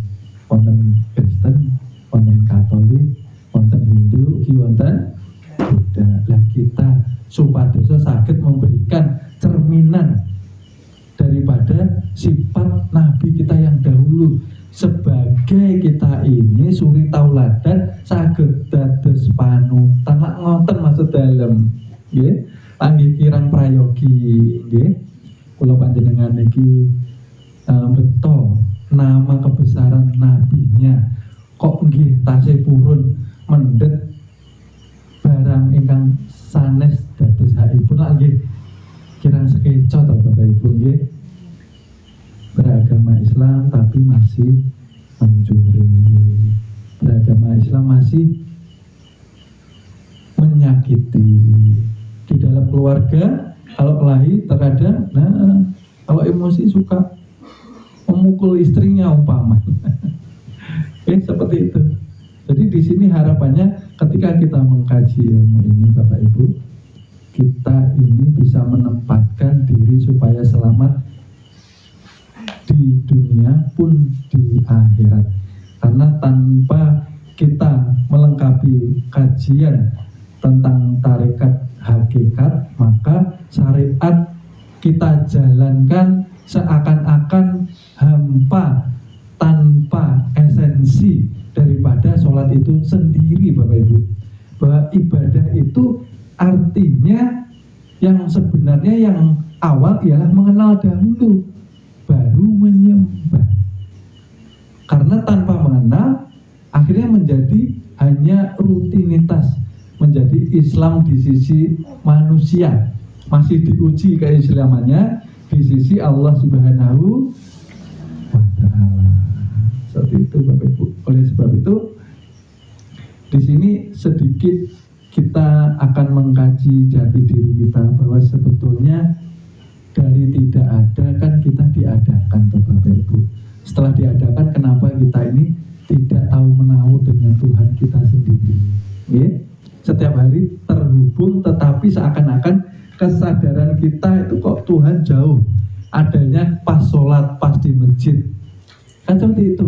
wonten Kristen, wonten Katolik, wonten Hindu, wonten Buddha. Lah kita supados saged memberikan cerminan daripada sifat Nabi kita yang dahulu, sebagai kita ini suri tauladan saged dados panutan. Lak ngoten maksud dalem nggih, langgih kirang prayogi nggih, kula panjenengan niki beto nama kebesaran nabinya kok nggih tasih purun mendhet barang ingkang sanes dados hakipun lak nggih kirang sekeca to Bapak Ibu nggih, beragama Islam tapi masih mencuri, beragama Islam masih menyakiti di dalam keluarga. Kalau kelahi terkadang, kalau emosi suka memukul istrinya umpama. Seperti itu. Jadi di sini harapannya ketika kita mengkaji ilmu ini Bapak Ibu, kita ini bisa menempatkan diri supaya selamat di dunia pun di akhirat. Karena tanpa kita melengkapi kajian tentang tarekat hakikat, maka syariat kita jalankan seakan-akan hampa tanpa esensi daripada sholat itu sendiri Bapak Ibu. Bahwa ibadah itu artinya yang sebenarnya yang awal ialah mengenal dahulu, baru menyembah. Karena tanpa mengenal akhirnya menjadi hanya rutinitas, menjadi Islam di sisi manusia, masih diuji keislamannya di sisi Allah Subhanahu wa Ta'ala. Seperti itu Bapak Ibu. Oleh sebab itu di sini sedikit kita akan mengkaji jati diri kita, bahwa sebetulnya dari tidak ada kan kita diadakan Bapak Ibu. Setelah diadakan, kenapa kita ini tidak tahu menahu dengan Tuhan kita sendiri? Setiap hari terhubung, tetapi seakan-akan kesadaran kita itu kok Tuhan jauh, adanya pas sholat, pas di masjid. Kan seperti itu,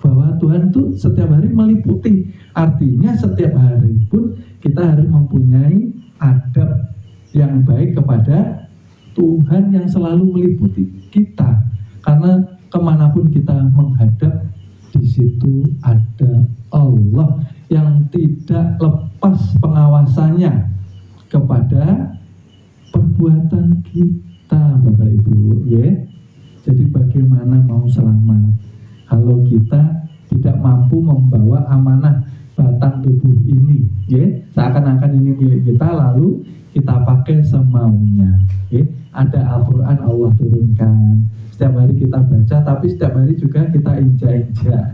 bahwa Tuhan itu setiap hari meliputi. Artinya setiap hari pun kita harus mempunyai adab yang baik kepada Tuhan yang selalu meliputi kita. Karena kemanapun kita menghadap, di situ ada Allah yang tidak lepas pengawasannya kepada perbuatan kita Bapak Ibu. Jadi bagaimana mau selamat kalau kita tidak mampu membawa amanah batang tubuh ini, seakan-akan ini milik kita lalu kita pakai semaunya. Ada Al-Quran Allah turunkan, setiap hari kita baca, tapi setiap hari juga kita injak-injak.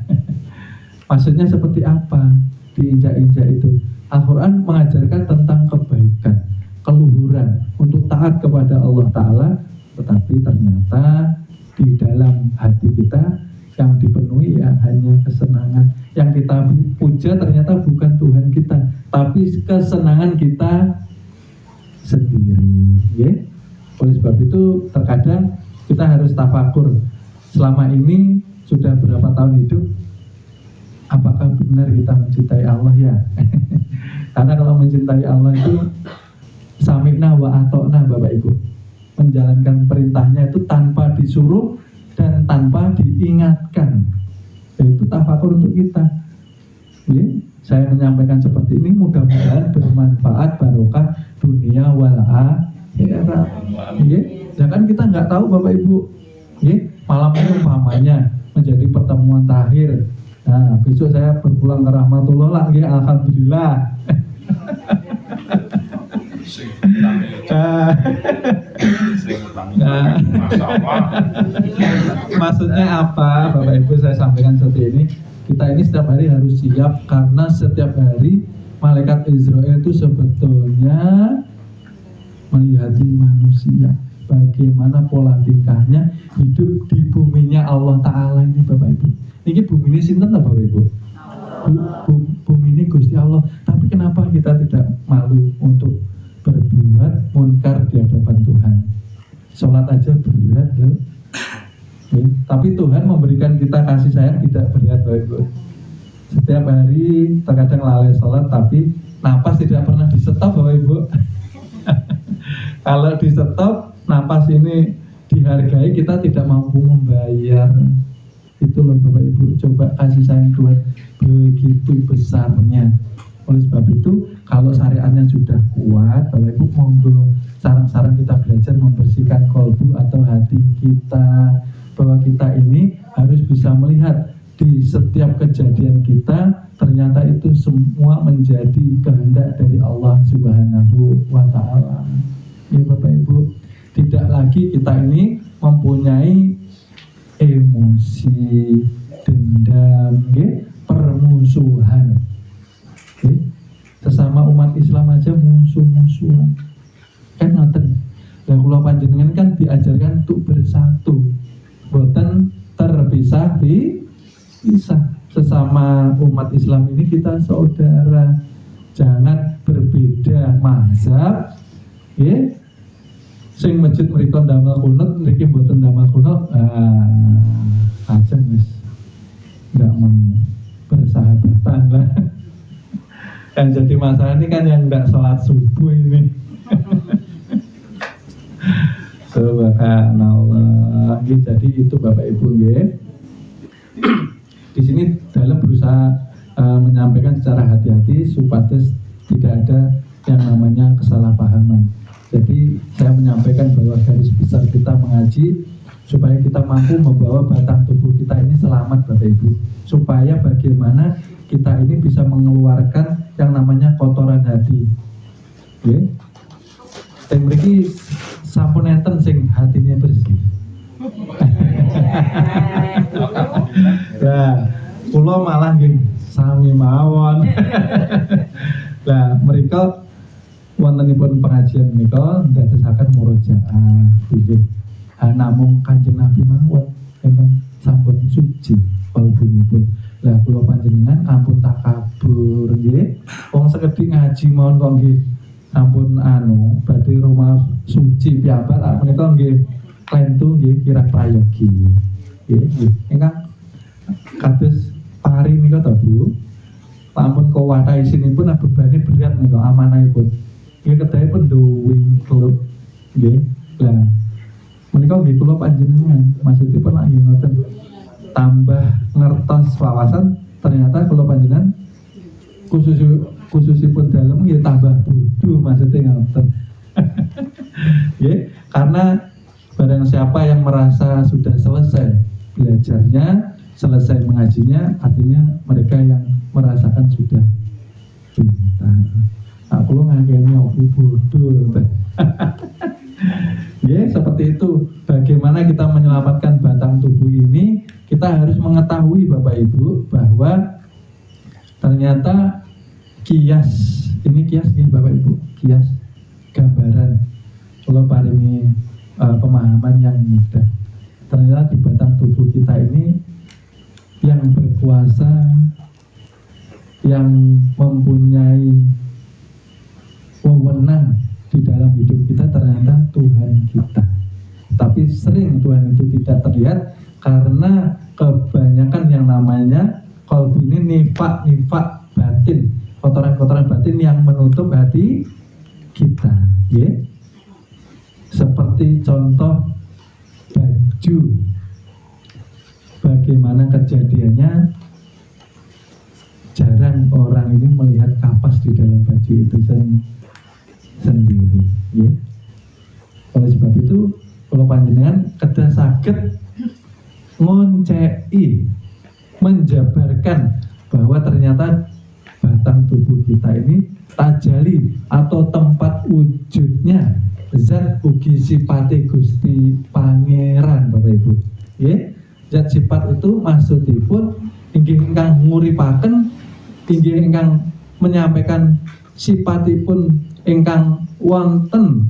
Maksudnya seperti apa diinjak-injak itu? Al-Quran mengajarkan tentang kebaikan, keluhuran untuk taat kepada Allah Ta'ala, tetapi ternyata di dalam hati kita yang dipenuhi ya hanya kesenangan. Yang kita puja ternyata bukan Tuhan kita, tapi kesenangan kita sendiri. Oleh sebab itu terkadang kita harus tafakur, selama ini sudah berapa tahun hidup, apakah benar kita mencintai Allah ya? Karena kalau mencintai Allah itu sami'na wa atokna Bapak Ibu, menjalankan perintahnya itu tanpa disuruh dan tanpa diingatkan. Itu tafakur untuk kita. Saya menyampaikan seperti ini, mudah-mudahan bermanfaat, barokah dunia wal akhirat. Ya kan kita nggak tahu Bapak Ibu, malam ini umpamanya menjadi pertemuan terakhir. Nah, besok saya berpulang ke rahmatullah lagi, alhamdulillah. Nah, maksudnya apa, Bapak Ibu, saya sampaikan seperti ini. Kita ini setiap hari harus siap, karena setiap hari malaikat Israel itu sebetulnya melihati manusia, bagaimana pola tingkahnya hidup di buminya Allah Ta'ala ini, Bapak Ibu. Ini bumi ini sinten Bapak Ibu? Bumi ini Gusti Allah. Tapi kenapa kita tidak malu untuk berbuat munkar di hadapan Tuhan? Sholat aja berat loh. Ya, tapi Tuhan memberikan kita kasih sayang tidak berat, Bapak Ibu. Setiap hari terkadang lalai sholat, tapi napas tidak pernah di stop, Bapak Ibu. Kalau di stop, napas ini dihargai, kita tidak mampu membayar. Itu loh Bapak Ibu, coba kasih sayang Tuhan begitu besarnya. Oleh sebab itu, kalau syariatnya sudah kuat, Bapak Ibu, monggo sarang-sarang kita belajar membersihkan kolbu atau hati kita, bahwa kita ini harus bisa melihat di setiap kejadian kita, ternyata itu semua menjadi kehendak dari Allah Subhanahu wa Ta'ala. Ya Bapak Ibu, tidak lagi kita ini mempunyai emosi, dendam, permusuhan. Sesama umat Islam aja musuh-musuhan. Kan ngoten. Lah kula panjenengan kan diajarkan untuk bersatu. Boten terpisah. Sesama umat Islam ini kita saudara. Jangan berbeda mazhab. Nggih. Sing masjid mriko ndamel kunut, mriki mboten ndamel kunut. Ajeng wis. Enggak mau bersahabatan lah. Yang jadi masalah ini kan yang enggak sholat subuh ini. Subhanallah. Jadi itu Bapak Ibu nggih. Di sini dalam berusaha menyampaikan secara hati-hati supaya tidak ada yang namanya kesalahpahaman. Jadi saya menyampaikan bahwa garis besar kita mengaji supaya kita mampu membawa batang tubuh kita ini selamat Bapak Ibu. Supaya bagaimana kita ini bisa mengeluarkan yang namanya kotoran hati. Nggih. Teng mriki sampun enten sing hatinya bersih. Nah, kula malah nggih sami mawon. Lah, mereka wontenipun pengajian menika ndadosaken murojaah nggih. Namung Kanjeng Nabi mawon ingkang sampun suci kalbunipun. Lah kula panjenengan ampun takabur nggih. Wong sekedhik ngaji mawon kok nggih ampun badhe rumah suci piyambak menika nggih klentu nggih kirang prayogi. Nggih. Ingkang kados pari nika to Bu. Ampun kawatah isinipun bebane berat nika amanahipun. Nggih kedahipun duwi klub nggih. Lah menika nggih kula panjenengan maksudipun lagi ngoten. Tambah ngertos wawasan, ternyata kalau panjenengan khususipun dalam ya tambah bodoh maksudnya ngoten. Ya, karena barang siapa yang merasa sudah selesai belajarnya, selesai mengajinya, artinya mereka yang merasakan sudah pintar. Aku lo ngakeni aku bodoh. Ya, seperti itu. Bagaimana kita menyelamatkan batang tubuh ini? Kita harus mengetahui Bapak Ibu bahwa ternyata kias, ini kias ya Bapak Ibu, kias gambaran. Kalau paringi pemahaman yang mudah. Ternyata di batang tubuh kita ini yang berkuasa, yang mempunyai wewenang di dalam hidup kita ternyata Tuhan kita. Tapi sering Tuhan itu tidak terlihat karena kebanyakan yang namanya kalbu ini nifak batin, kotoran-kotoran batin yang menutup hati kita, ya. Seperti contoh baju, bagaimana kejadiannya, jarang orang ini melihat kapas di dalam baju itu sendiri, ya. Oleh sebab itu, kalau panjenengan kedah saged ngoncei, menjabarkan bahwa ternyata batang tubuh kita ini tajali atau tempat wujudnya zat ugi sipate Gusti Pangeran Bapak Ibu. Nggih. Zat sifat itu maksudipun inggih ingkang nguripaken, inggih ingkang menyampaikan sipatipun ingkang wonten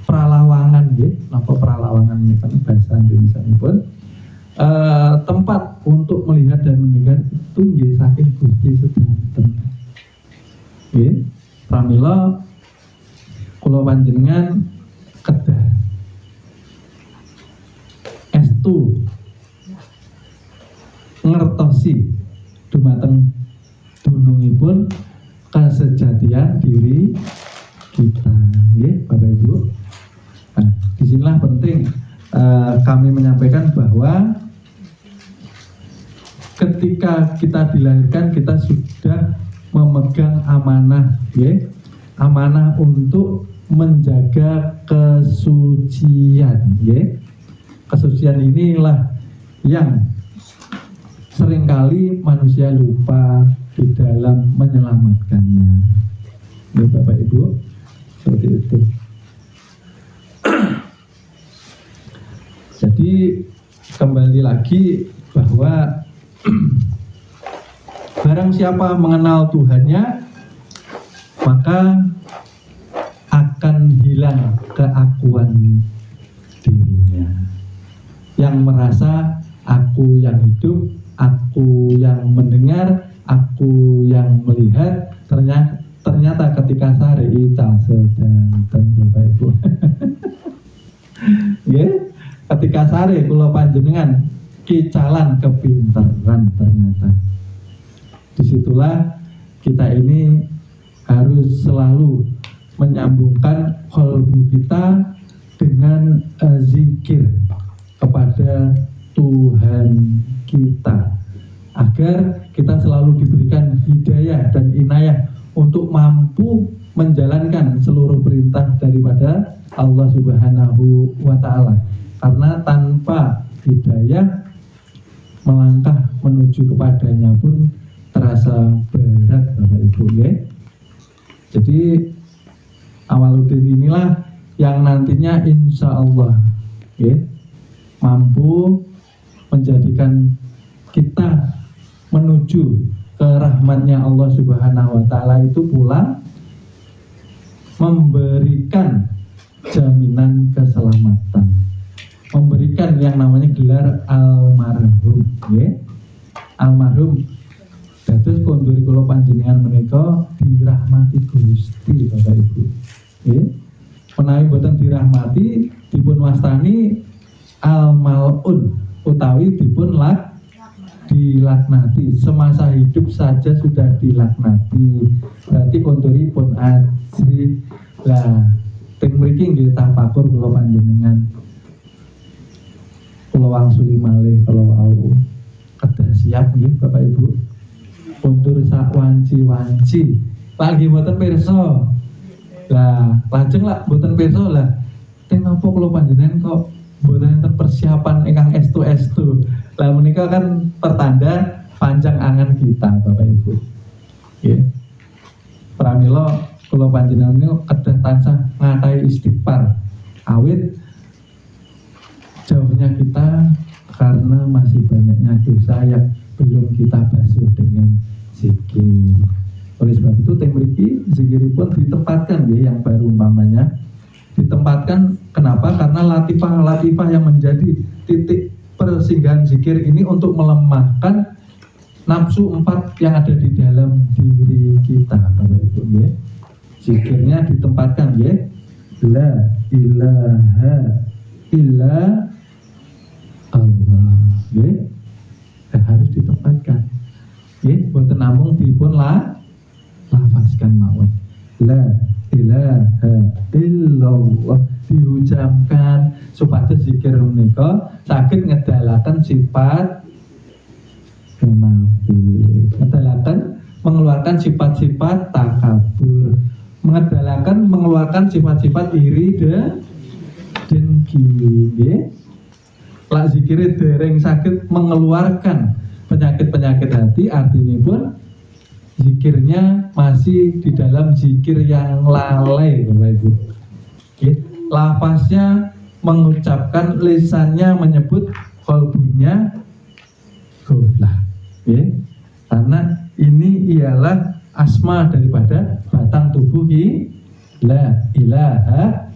pralawangan nggih. Napa pralawangan niku bahasa Indonesia-nipun? Tempat untuk melihat dan mendengar itu nggih saking Gusti sedanten. Nggih. Pramila kula panjenengan kedah estu ngertosi dumateng dunungipun kesejatian diri kita, nggih Bapak Ibu. Nah, disinilah penting kami menyampaikan bahwa ketika kita dilahirkan kita sudah memegang amanah, nggih, amanah untuk menjaga kesucian, nggih. Kesucian inilah yang seringkali manusia lupa di dalam menyelamatkannya. Ya, Bapak Ibu, seperti itu. Jadi kembali lagi bahwa barang siapa mengenal Tuhannya, maka akan hilang keakuan dirinya. Yang merasa aku yang hidup, aku yang mendengar, aku yang melihat, ternyata ketika sare ical sedanten Bapak Ibu. Nggih, ketika sare kula panjenengan kicalan kepinteran ternyata. Disitulah kita ini harus selalu menyambungkan qalbu kita dengan zikir kepada Tuhan kita, agar kita selalu diberikan hidayah dan inayah untuk mampu menjalankan seluruh perintah daripada Allah Subhanahu wa Ta'ala. Karena tanpa hidayah, melangkah menuju kepadanya pun terasa berat Bapak Ibu, ya. Jadi Awaludin inilah yang nantinya insya Allah, ya, mampu menjadikan kita menuju ke rahmatnya Allah Subhanahu wa Ta'ala itu pula memberikan jaminan keselamatan, memberikan yang namanya gelar almarhum, ya. Almarhum dados konduri kula panjenengan menika dirahmati Gusti Bapak Ibu. Nggih. Menawi boten dirahmati dipun wastani al-mal'un utawi dipun dilaknati. Semasa hidup saja sudah dilaknati. Berarti konduripun ajri. Lah teng mriki nggih tafakur kula panjenengan. Kula wangsuli malih kala wau kedah siap nggih Bapak Ibu. Kondur sak wanci-wanci. Lagi boten pirsa. Lah, lajeng lah boten pirsa lah. Teng napa kula panjenengan kok boten enten persiapan ingkang estu-estu. Lah menika kan pertanda panjang angan kita Bapak Ibu. Nggih. Pramila kula panjenengan kedah tansah ngatai istighfar. Awit jauhnya kita karena masih banyaknya dosa yang belum kita basuh dengan zikir. Oleh sebab itu teng mriki zikiripun ditempatkan ya, yang baru umpamanya ditempatkan. Kenapa? Karena latifah-latifah yang menjadi titik persinggahan zikir ini untuk melemahkan nafsu 4 yang ada di dalam diri kita Bapak Ibu, ya. Zikirnya ditempatkan, ya. La ilaha illa Allah, ya. Harus ditempatkan, ya. Boten namung dipun lafazkan mawon. La ilaha illallah diucapkan supados zikir menika saged ngedalaken sifat munafik, ngedalaken mengeluarkan sifat-sifat takabur, mengeluarkan sifat-sifat iri dan dengki, nggih. Lak zikire dereng saged mengeluarkan penyakit-penyakit hati, artinya pun zikirnya masih di dalam zikir yang lalai Bapak Ibu. Lafaznya mengucapkan, lisannya menyebut, qalbunya ghaflah. Karena ini ialah asma daripada batang tubuh la ilaha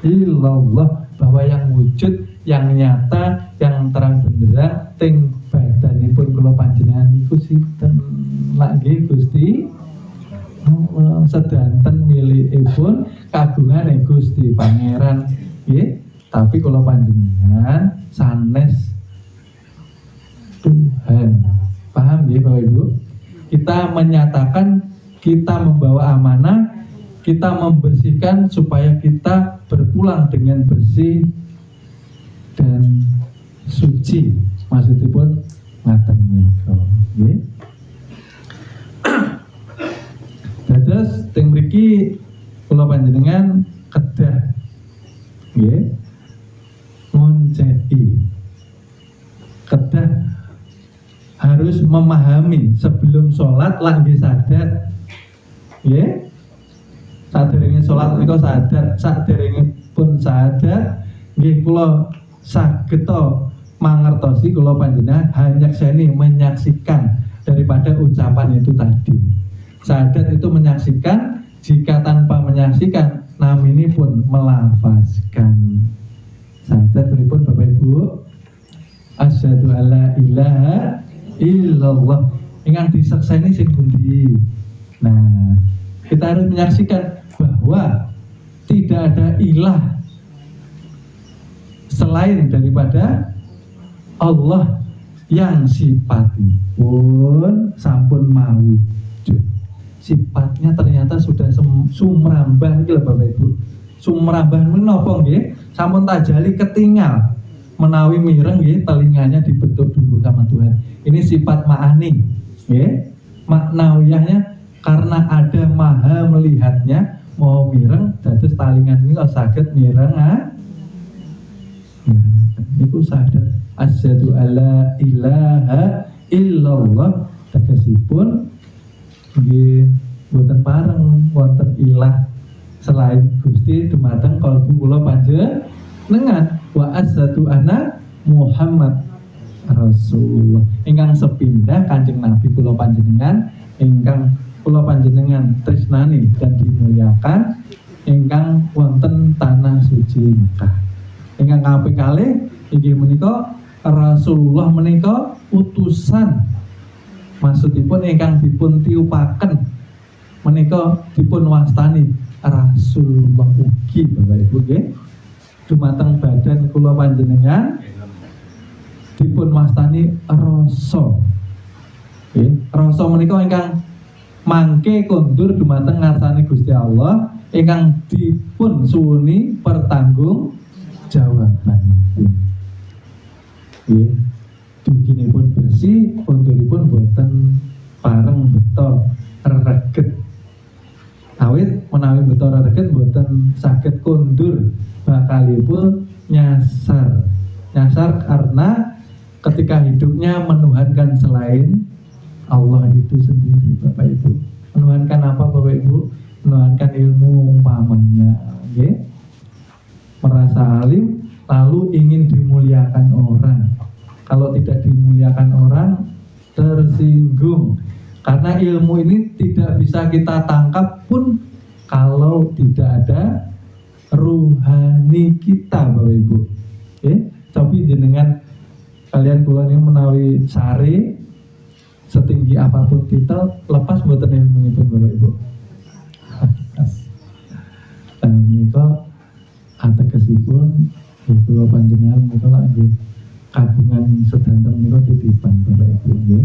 illallah, bahwa yang wujud, yang nyata, yang terang benderang ting badanipun kula panjenengan niku sinten lagi Gusti Allah, sedanten milikipun kagungane Gusti Pangeran nggih. Tapi kula panjenengan sanes Tuhan. Paham nggih Bapak Ibu? Kita menyatakan kita membawa amanah, kita membersihkan supaya kita berpulang dengan bersih dan suci. Maksudipun ngaten menika nggih. Dados teng mriki kula panjenengan kedah nggih ngonceki, kedah harus memahami sebelum sholat lagi sadar nggih. Saderenge sholat menika sadar, saderenge pun sadar nggih kula saged mangertosi kula panjenengan hanya seni menyaksikan daripada ucapan itu tadi. Sadar itu menyaksikan, jika tanpa menyaksikan namini pun melafazkan. Sadar pripun Bapak Ibu? Asyhadu alla ilaha illallah. Ingkang disekseni sing pundi? Nah, kita harus menyaksikan bahwa tidak ada ilah selain daripada Allah yang sifatipun sampun mawujud. Sifatnya ternyata sudah sumrambah iki lho Bapak Ibu. Sumrambah menapa nggih? Sampun tajali ketinggal menawi mireng nggih, telinganya dibentuk dulu sama Tuhan. Ini sifat ma'ani nggih. Maknawiyahnya karena ada maha melihatnya, mau mireng dados talingan niku saged mireng niku sadar asyhadu alla ilaha illallah, tegesipun nggih boten pareng wonten ilah selain Gusti dumateng kalbu kula panjenengan. Wa asyhadu anna Muhammad Rasulullah, ingkang sepindah Kanjeng Nabi kula panjenengan, ingkang kula panjenengan tresnani dan dimuliakan, ingkang wonten tanah suci Mekah. Ingkang kaping kalih inggih menika Rasulullah menika utusan. Maksudipun ingkang dipun tiupaken menika dipun wastani Rasulullah ugi Bapak Ibu nggih. Dumateng badan kula panjenengan dipun wastani rasa. Nggih, rasa menika ingkang mangke kondur dumateng ngarsane Gusti Allah, ingkang dipun suwuni pertanggung jawabanipun. Nggih, duginipun bersih, konduripun boten pareng beto reget. Awit menawi beto reget boten saged kondur, bakalipun nyasar karena ketika hidupnya menuhankan selain Allah itu sendiri Bapak Ibu. Menuhankan apa Bapak Ibu? Menuhankan ilmu umpamanya okay? Merasa alim lalu ingin dimuliakan orang. Kalau tidak dimuliakan orang tersinggung. Karena ilmu ini tidak bisa kita tangkap pun kalau tidak ada ruhani kita Bapak Ibu. Tapi jenengan kalian kula ini menawi sari setinggi apapun kita lepas mboten ilmunipun Bapak Ibu. Menika ategesipun kula panjenengan menika nggih kagungan sedanten menika titipan Bapak Ibu nggih.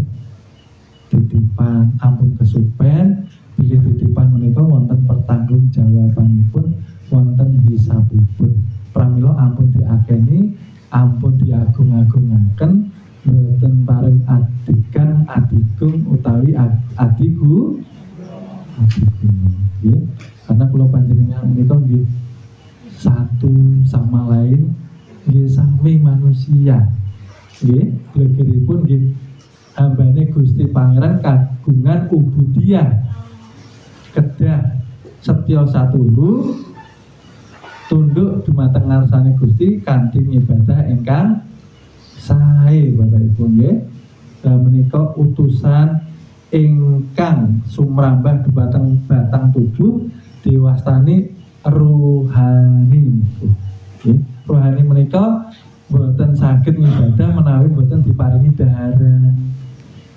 Titipan ampun kesupen, bilih titipan menika wonten pertanggungjawabanipun, wonten hisabipun. Pramila ampun diakeni, ampun diagung-agungaken, boten pareng adikan adigung utawi adigu nggih. Karena kula panjenengan menika nggih satu sama lain nggih sami manusia nggih. Blegeripun nggih hambane Gusti Pangeran kagungan ubudiyah kedah setya satunggu tunduk dumateng ngarsane Gusti kanthi ibadah ingkang sae Bapak Ibu nggih. Lah menika utusan ingkang sumrambah dumateng batang tubuh diwastani rohani. Nggih, rohani menika boten saged ngibadah menawi boten diparingi daharan.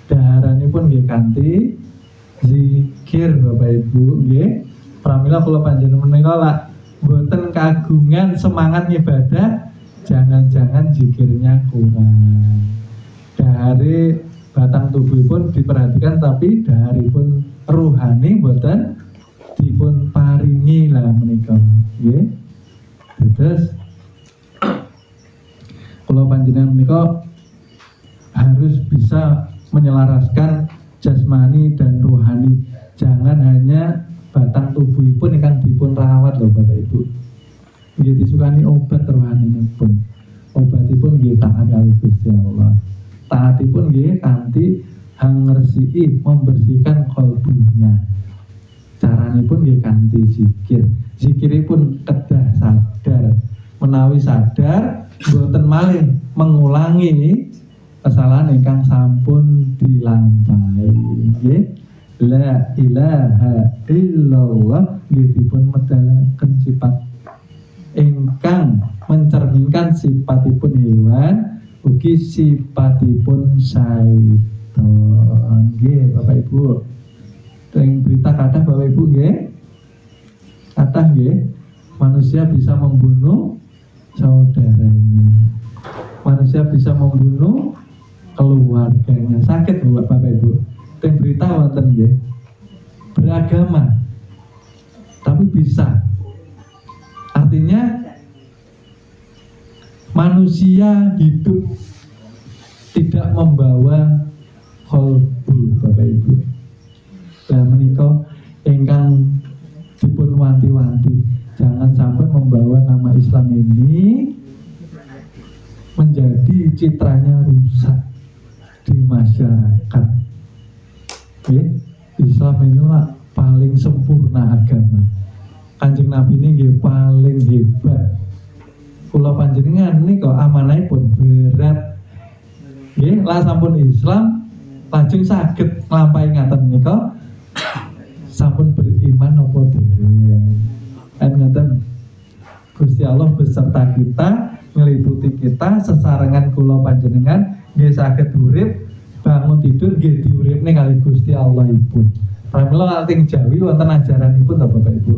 Daharanipun nggih kanthi zikir Bapak Ibu nggih. Pramila kula panjenengan menika lak boten kagungan semangat ngibadah, jangan-jangan zikirnya kurang. Dahare batang tubuhipun diperhatikan tapi daharipun rohani boten dipun paringi lah menika nggih. Terus kula panjenengan menika harus bisa menyelaraskan jasmani dan rohani. Jangan hanya batang tubuhipun ingkang dipun rawat lho Bapak Ibu. Nggih disukani obat rohaninipun. Obatipun nggih taat kali Gusti Allah. Taatipun nggih kanthi ngresiki membersihkan kalbunya. Caranipun nggih kanthi zikir. Zikiripun kedah sadar. Menawi sadar boten malih mengulangi kesalahan ingkang sampun dilampahi nggih. La ilaha illallah nggih dipun medalaken sifat ingkang mencerminkan sifatipun hewan ugi sifatipun syaitan nggih Bapak Ibu. Teng berita kathah Bapak Ibu nggih. Kathah nggih manusia bisa membunuh saudaranya. Manusia bisa membunuh keluarganya. Sakit buat Bapak Ibu. Teng berita wonten nggih. Beragama tapi bisa. Artinya manusia hidup tidak membawa qalbu Bapak Ibu. Lah menika ingkang dipun wanti-wanti, jangan sampai membawa nama Islam ini menjadi citranya rusak di masyarakat. Oke, Islam inilah paling sempurna agama. Kanjeng Nabi ini nggih paling hebat. Kula panjenengan nika amanahipun berat. Nggih, lah sampun Islam lajeng saged nglampahi ngaten nika sampun beriman napa dereng. Ngaten Gusti Allah beserta kita, ngeliputi kita, sesarengan kula panjenengan nggih saged urip, bangun tidur nggih diuripne kali Gusti Allah Ibu. Pramila ing Jawi wonten ajaranipun ta Bapak Ibu.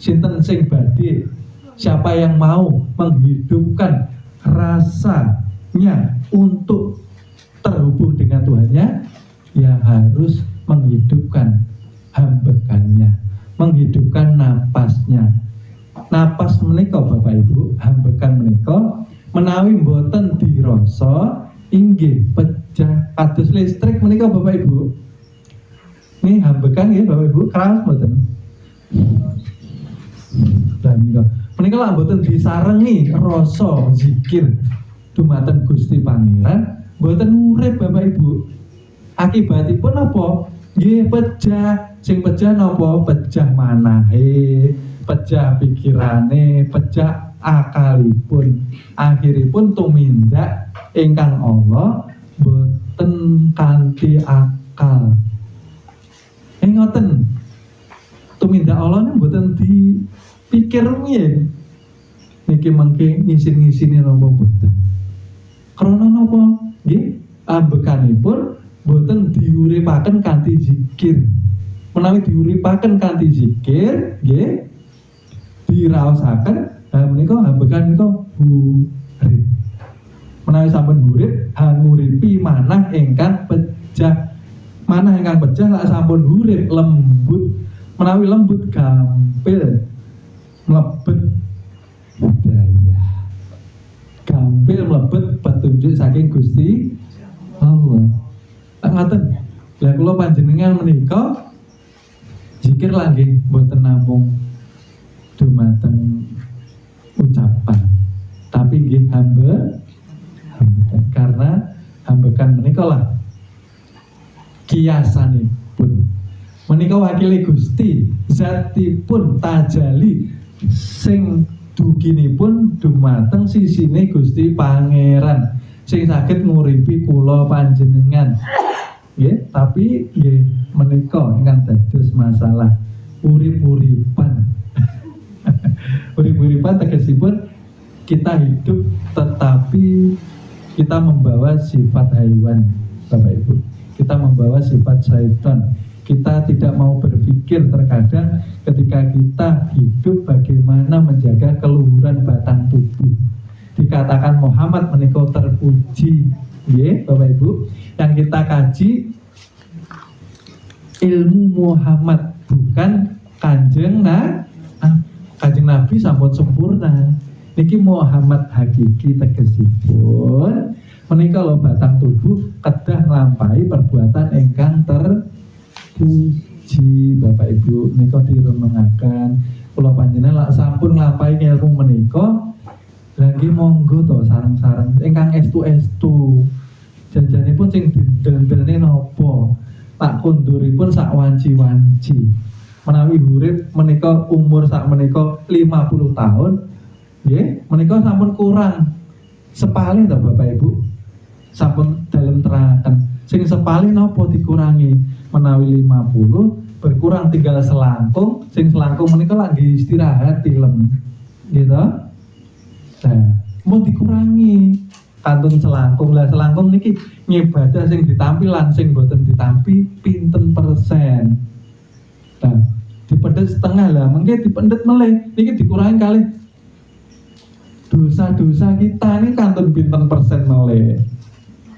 Sinten sing badhe, siapa yang mau menghidupkan rasanya untuk terhubung dengan Tuhannya, ya harus menghidupkan hambekannya, menghidupkan napasnya. Napas menika Bapak Ibu, hambekan menika menawi mboten dirasa inggih pecah kados listrik menika Bapak Ibu. Nih hambekan nggih Bapak Ibu, keras mboten? Lah menika lak mboten disarengi rasa zikir dumateng Gusti Pangeran, mboten urip Bapak Ibu. Akibatipun apa? Nggih pecah. Sing pecah napa? Pecah manahe, pecah pikirane, pecah akalipun. Akhiripun tumindak ingkang Allah boten kanthi akal. Ngoten. Tumindak Allah niku boten dipikir rumiyin. Niki mengke ngisin-ngisini napa boten. Krana napa? Nggih, ambekanipun boten diuripaken kanthi zikir. Menawi diuripaken kanthi zikir, nggih, diraosaken menika ambekan menika urip. Menawi sampun urip, nguripi manah ingkang pecah. Manah ingkang pecah lak sampun urip lembut. Menawi lembut gampil mlebet budaya. Gampil mlebet petunjuk saking Gusti Allah. Tak ngaten. Lah kula panjenengan menika zikir lagi mboten namung dumateng ucapan, tapi nggih hambekan, karena hambekan menika lah kiasanipun. Menika wakili Gusti, zatipun tajali sing duginipun dumateng sisine Gusti Pangeran sing saged nguripi kula panjenengan. Nggih, tapi nggih menika ingkang dados masalah urip-uripan. Urip-uripan tegesipun kita hidup tetapi kita membawa sifat haiwan, Bapak Ibu. Kita membawa sifat syaitan. Kita tidak mau berpikir terkadang ketika kita hidup bagaimana menjaga keluhuran batang tubuh. Dikatakan Muhammad menika terpuji, nggih Bapak Ibu. Yang kita kaji ilmu Muhammad, bukan Kanjeng Nabi sampun sempurna. Niki Muhammad hakiki tegesipun menika lho batang tubuh kedah nglampahi perbuatan ingkang terpuji. Bapak Ibu menika direnungaken kula panjenengan lak sampun nglampahi ilmu menika lagi monggo to sareng-sareng ingkang estu-estu janjanipun sing didel-delne napa tak konduripun sak wanci-wanci menawi urip menika umur sak menika 50 tahun nggih menika sampun kurang sepali to Bapak Ibu sampun dalem terangaken sing sepali napa dikurangi menawi 50 berkurang tinggal selangkung sing selangkung menika lagi istirahat tilem gitu. Nah, mau dikurangi kantun selangkung lah selangkung niki ngibadah sing ditampi lan sing boten ditampi pinten persen. Nah, dipendet setengah lah, mungkin dipendet meleh niki dikurangi kali dosa-dosa kita ini kantun pinten persen meleh.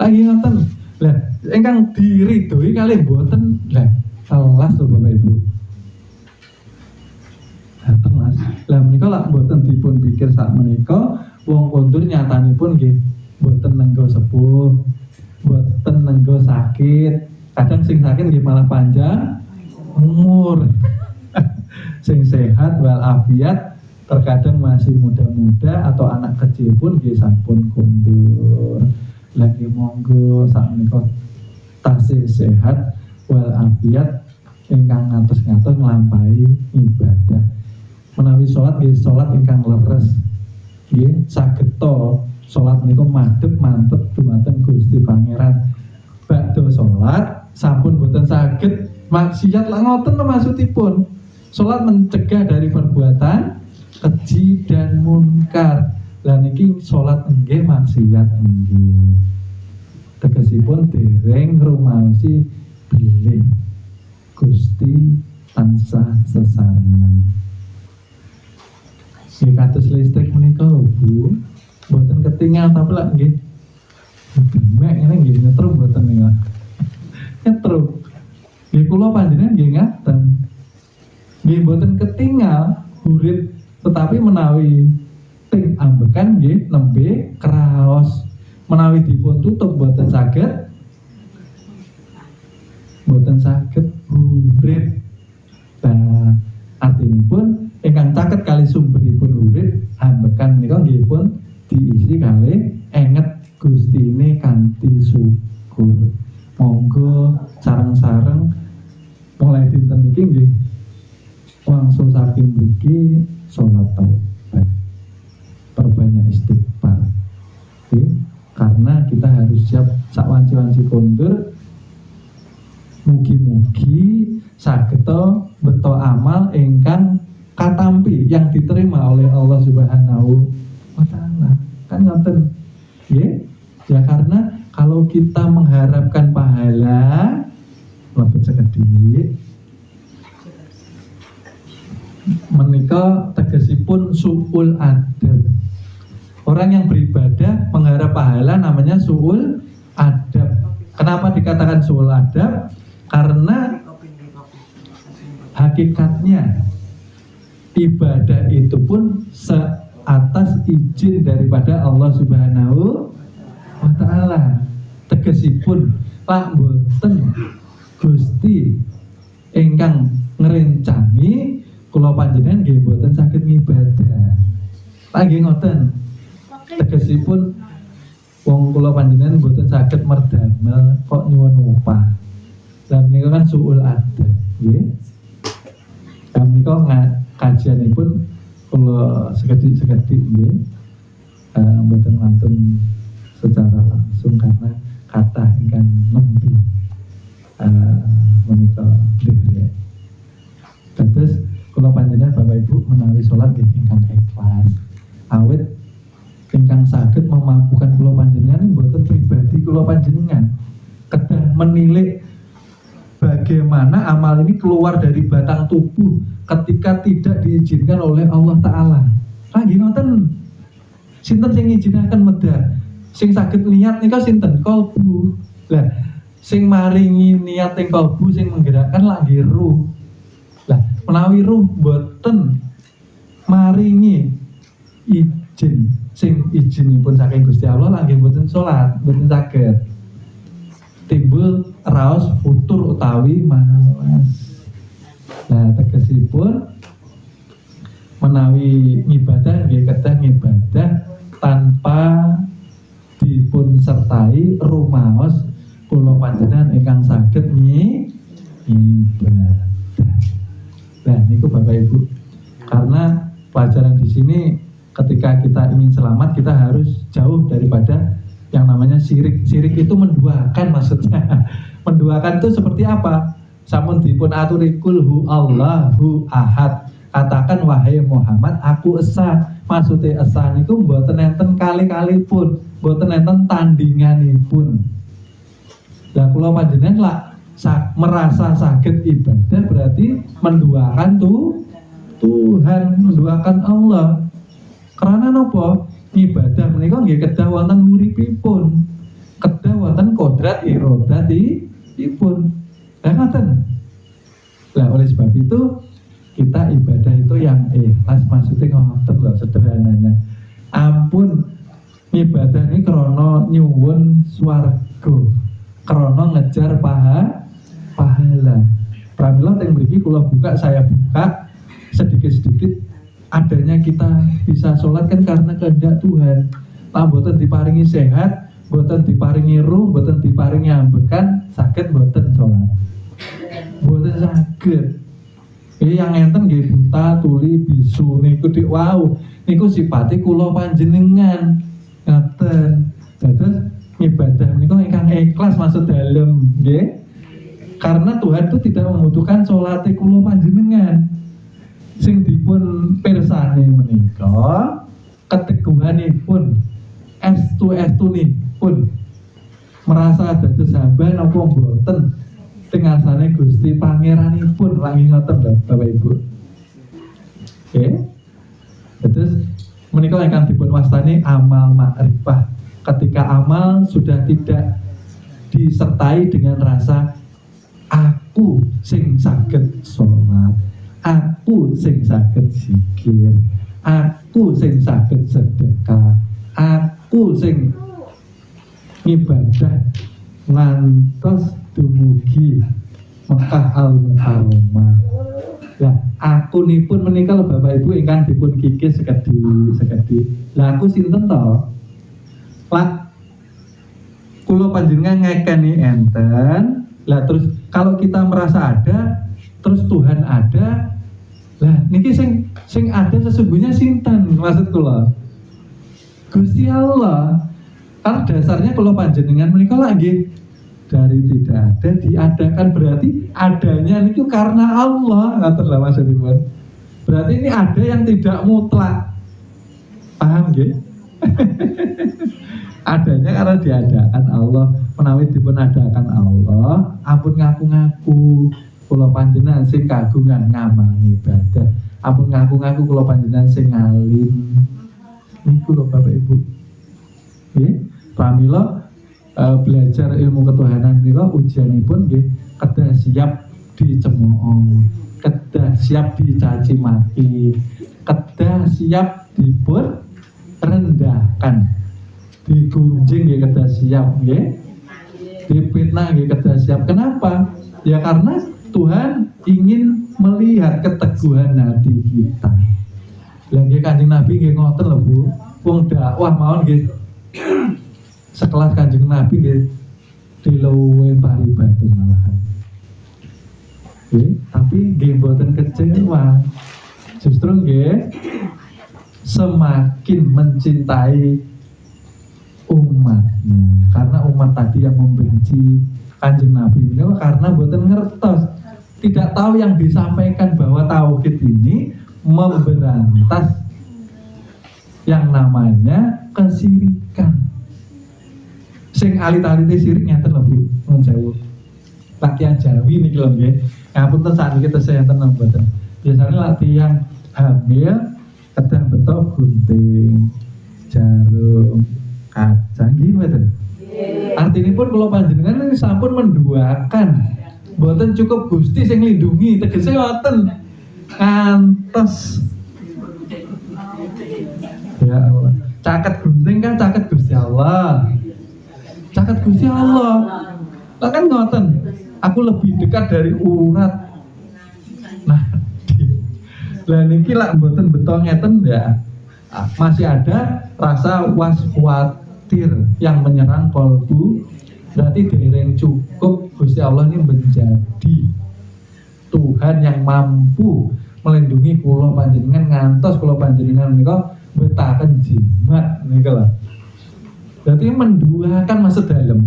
Lagi ngoten. Lah, ingkang diridhoi kali boten lah kelas lho Bapak Ibu. Telas. Lah menika lak mboten dipun pikir sak menika wong kondur nyatanipun nggih mboten nenggo sepuh, mboten nenggo sakit. Kadang sing sakit nggih malah panjang umur. Sing sehat walafiat terkadang masih muda-muda atau anak kecil pun nggih sampun kondur. Lagi monggo sak menika tasih sehat walafiat ingkang ngatos-ngatos nglampahi ibadah. Menawi sholat nggih sholat ingkang leres nggih saged to sholat menika madhep mantep dumateng Gusti Pangeran. Badhe sholat sampun boten saged maksiat lah ngoten maksudipun. Sholat mencegah dari perbuatan keji dan munkar. Lah niki sholat nggih maksiat nggih. Tegesipun dereng ngrumaosi bilih Gusti tansah sesarengan. Nggih kados listrik menika lho Bu, mboten ketinggal tapi lak nggih demek ngene nggih nyetrum mboten niku. Nyetrum. Nggih kula panjenengan nggih ngaten. Nggih mboten ketinggal urip tetapi menawi ting ambekan nggih nembe kraos. Menawi dipun tutup mboten saged urip. Nah, artinipun ingkang caket kali sumberipun urip ambekan menika nggih pun diisi kali enget Gustine kanthi syukur. Monggo sareng-sareng mulai dinten iki nggih wangsul saking mriki salat taubat. Perbanyak istighfar. Karena kita harus siap sak wanci-wanci kondur. Mugi-mugi sageta beto amal ingkang katampi yang diterima oleh Allah Subhanahu wa taala. Kan ngoten. Nggih? Ya karena kalau kita mengharapkan pahala lebih sekedhik menika tegesipun suul adab. Orang yang beribadah mengharap pahala namanya suul adab. Kenapa dikatakan suul adab? Karena hakikatnya ibadah itu pun seatas izin daripada Allah Subhanahu wa taala. Tegesipun lak boten Gusti ingkang ngrencangi kula panjenengan nggih boten saged ngibadah. Lagi ngoten. Tegesipun wong kula panjenengan boten saged merdamel kok nyuwun upah. Lan niku kan suul adab, nggih. Menika kajianipun Kula sekedhik-sekedhik nggih mboten wonten secara langsung karena kathah ingkang nembe menika nggih. Dados kula panjenengan Bapak Ibu menawi salat nggih ingkang ikhlas. Awit ingkang saged memampukan kula panjenengan mboten pribadi kula panjenengan kedah menilik bagaimana amal ini keluar dari batang tubuh ketika tidak diizinkan oleh Allah Ta'ala. Lagi ngoten sinten sing ngijinaken medhar, sing saged niat nika sinten? Kolbu. Lah sing maringi niat ing kolbu sing menggerakkan lagi ruh. Lah menawi ruh boten maringi izin, sing izinipun saking Gusti Allah lagi boten salat, boten saged. Timbul raos futur utawi malas. Nah tegesipun menawi ngibadah nggih kedah ngibadah tanpa dipun sertai rumaos kula panjenengan ingkang saged ngibadah. Nah niku Bapak Ibu, karena pelajaran di sini ketika kita ingin selamat kita harus jauh daripada yang namanya syirik. Syirik itu menduakan maksudnya. Menduakan itu seperti apa? Sampun dipun aturi kul hu Allahu ahad. Katakan wahai Muhammad aku esa. Maksudnya esa niku mboten enten kali-kali pun, mboten enten tandinganipun. Lah kula panjenengan lah merasa sakit ibadah berarti menduakan Tuhan, menduakan Allah. Karena napa? Ibadah menika nggih kedah wonten uripipun, kedah wonten kodrat iradatipun. Lah ngoten. Lah oleh sebab itu kita ibadah itu yang ikhlas, maksudnya ngoten lho sederhananya. Ampun ibadah ini krana nyuwun swarga, krana ngejar pahala. Pramila teng mriki kula buka, saya buka sedikit-sedikit. Adanya kita bisa sholat kan karena kehendak Tuhan. Lah mboten diparingi sehat, mboten diparingi ruh, mboten diparingi ambekan, saged mboten sholat. Mboten saged. Yang enten nggih buta, tuli, bisu niku wow, niku sipate kula panjenengan. Ngaten. Dados ibadah menika ingkang ikhlas maksud dalem nggih. Karena Tuhan itu tidak membutuhkan sholate kula panjenengan. Sing dipun pirsani menika keteguhanipun estunipun merasa dados hamba napa mboten tengasane Gusti Pangeranipun lagi ngoten lho Bapak Ibu. Oke. Terus menika ingkang dipun wastani amal ma'rifah. Ketika amal sudah tidak disertai dengan rasa aku sing saged sholat, aku sing saged zikir, aku sing saged sedekah, aku sing ngibadah ngantos dumugi Mekah al-Mukarramah. Lah aku nipun menika lho Bapak Ibu ingkang dipun kikis sekedhi. Lah aku sinten to? Lah kula panjenengan ngekeni enten. Lah terus kalau kita merasa ada, terus Tuhan ada. Lah niki sing ada sesungguhnya sinten maksud kula? Gusti Allah. Karena dasarnya kalau panjenengan menika lagi dari tidak ada diadakan, berarti adanya niku karena Allah. Ngaten lah maksudipun. Berarti ini ada yang tidak mutlak. Paham nggih? Adanya karena diadakan Allah. Menawi dipun adakan Allah, ampun ngaku-ngaku kula panjenengan sing kagungan ngamal ibadah. Ampun ngaku-ngaku kula panjenengan sing alim. Niku lho Bapak Ibu. Nggih, pramila belajar ilmu ketuhanan niku ujianipun nggih kedah siap dicemooh, kedah siap dicaci maki, kedah siap dipun rendahkan, digunjing nggih kedah siap nggih, dipitnah nggih kedah siap. Kenapa? Ya karena Tuhan ingin melihat keteguhan hati kita. Lagi Kanjeng Nabi nggih ngoten lho Bu, wong dakwah mawon nggih sekelas Kanjeng Nabi nggih diluwe paribatu malahan. Nggih, tapi nggih mboten kecewa. Justru nggih semakin mencintai umatnya, karena umat tadi yang membenci Kanjeng Nabi ini karena mboten ngertos, tidak tahu yang disampaikan bahwa tauhid ini memberantas yang namanya kesirikan. Sing alit-alite sirik ngeten lho Bu, nuwun sewu. Latihan Jawi niki lho nggih. Ngapunten sakniki tesih enten mboten. Biasane latihan hamil kedah betok gunting, jarum, kacang nggih mboten. Artinipun kula panjenengan ini sampun menduakan. Mboten cukup Gusti sing nglindungi, tegese wonten ngantos. Ya Allah. Caket gunting kan caket Gusti Allah. Caket Gusti Allah. Lah kan ngoten. Aku lebih dekat dari urat. Nah, lah niki lak mboten beton ngeten ya. Masih ada rasa was khawatir yang menyerang kolbu. Berarti dereng cukup Gusti Allah ini menjadi Tuhan yang mampu melindungi kula panjenengan ngantos kula panjenengan menika betaken jimat nika lho. Berarti menduakan masa dalam,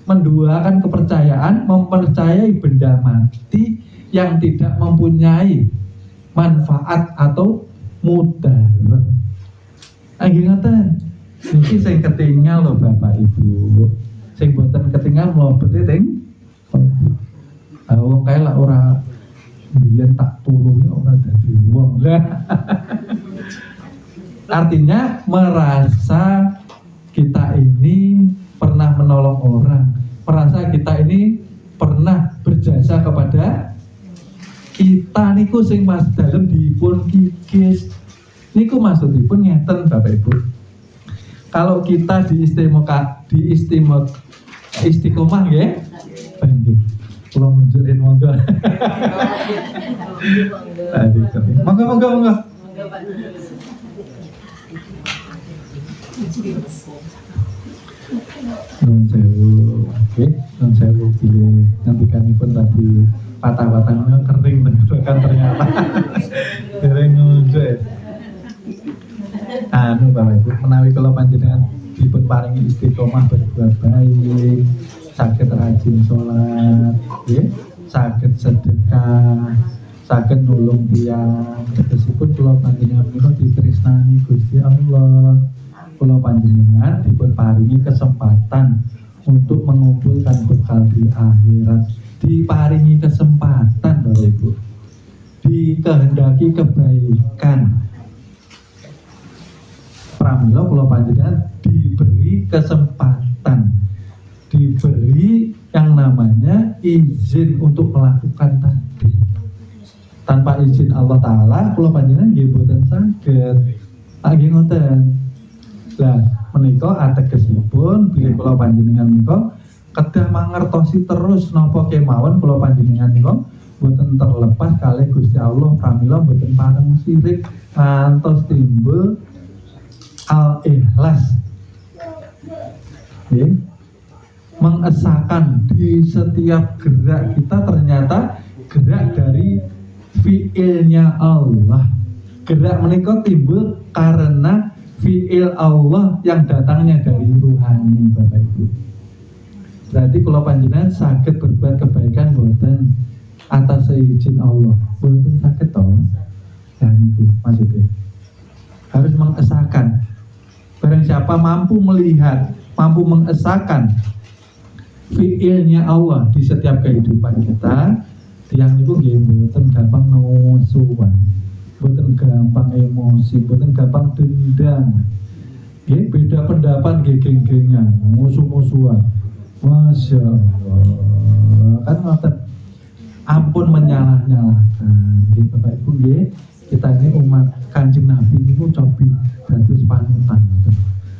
menduakan kepercayaan, mempercayai benda mati yang tidak mempunyai manfaat atau mudarat. Nggih ngoten. Niki sing ketinggal lho Bapak Ibu. Sing boten ketinggal mlebet teng. Wong kae lak ora biyen tak tulungi ora dadi wong. Artinya merasa kita ini pernah menolong orang, merasa kita ini pernah berjasa kepada kita niku sing mas dalem dipun kikis. Niku maksudipun ngeten Bapak Ibu. Kalau kita istiqomah nggih. Nggih. Kula munjurin monggo. Monggo. Nun sewu pilih nantikanipun tadi patah-patahnya kering tenggorokan ternyata dereng nunjuk. Bapak Ibu menawi kula panjenengan dipun paringi istiqomah berbuat baik, saged rajin sholat, saged sedekah, saged nulung tiyang, tegesipun kula panjenengan menika ditresnani Gusti Allah. Kula panjenengan dipun paringi kesempatan untuk mengumpulkan bekal di akhirat, diparingi kesempatan Bapak Ibu, dikehendaki kebaikan. Pramila kula panjenengan diberi kesempatan, diberi yang namanya izin untuk melakukan tadi. Tanpa izin Allah Ta'ala kula panjenengan nggih boten saged. Nggih ngoten. Lah menika ategesipun bilih kula panjenengan menika kedah mangertosi terus napa kemawon kula panjenengan menika boten terlepas kalih Gusti Allah pramila boten pareng sirik ngantos timbul al-ikhlas. Mengesahkan di setiap gerak kita ternyata gerak dari fiilnya Allah. Gerak menika timbul karena fiil Allah yang datangnya dari ruhani Bapak Ibu. Berarti kalau panjenengan saged berbuat kebaikan boten atas izin Allah, boten saged toh. Ya niku maksudnya. Harus mengesahkan. Barang siapa mampu melihat, mampu mengesahkan fiilnya Allah di setiap kehidupan kita, yang itu nggih mboten gampang nusuwan, mboten gampang emosi, mboten gampang dendam. Nggih beda pendapat nggih geng-gengan, musuh-musuhan. Masya Allah, kan ngoten. Ampun menyalah-nyalahkan. Nggih Bapak Ibu nggih, kita ini umat Kanjeng Nabi niku cobi dados panutan.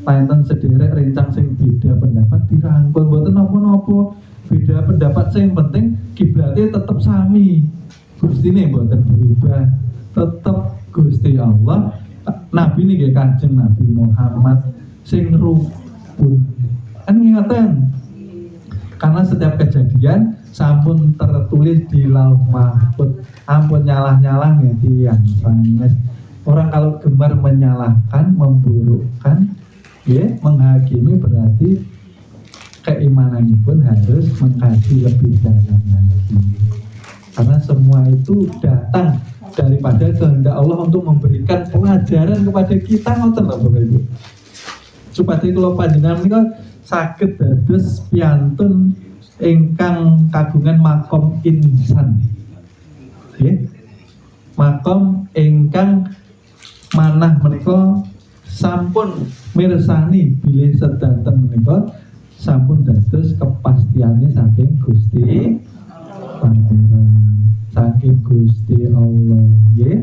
Painten sederek rencang sing beda pendapat dirangkul mboten napa-napa. Beda pendapat sing penting kiblate tetep sami. Gustine mboten berubah. Tetep Gusti Allah. Nabi niki Kanjeng Nabi Muhammad sing rukun. Kan ngeten. Karena setiap kejadian sampun tertulis di Lauh Mahfuz. Ampun nyalah-nyalah nggih tiyang sanes. Orang kalau gemar menyalahkan, memburukkan, ya, menghakimi, berarti keimanan pun harus mengkaji lebih dalam lagi. Karena semua itu datang daripada kehendak Allah untuk memberikan pelajaran kepada kita, ngoten lho Bapak Ibu. Supaya kula panjenengan menika saged dados piantun ingkang kagungan makom insan. Nggih. Makom ingkang manah menika sampun mirsani bilih sedanten menika sampun dados kepastiane saking Gusti Pangeran, saking Gusti Allah. Nggih.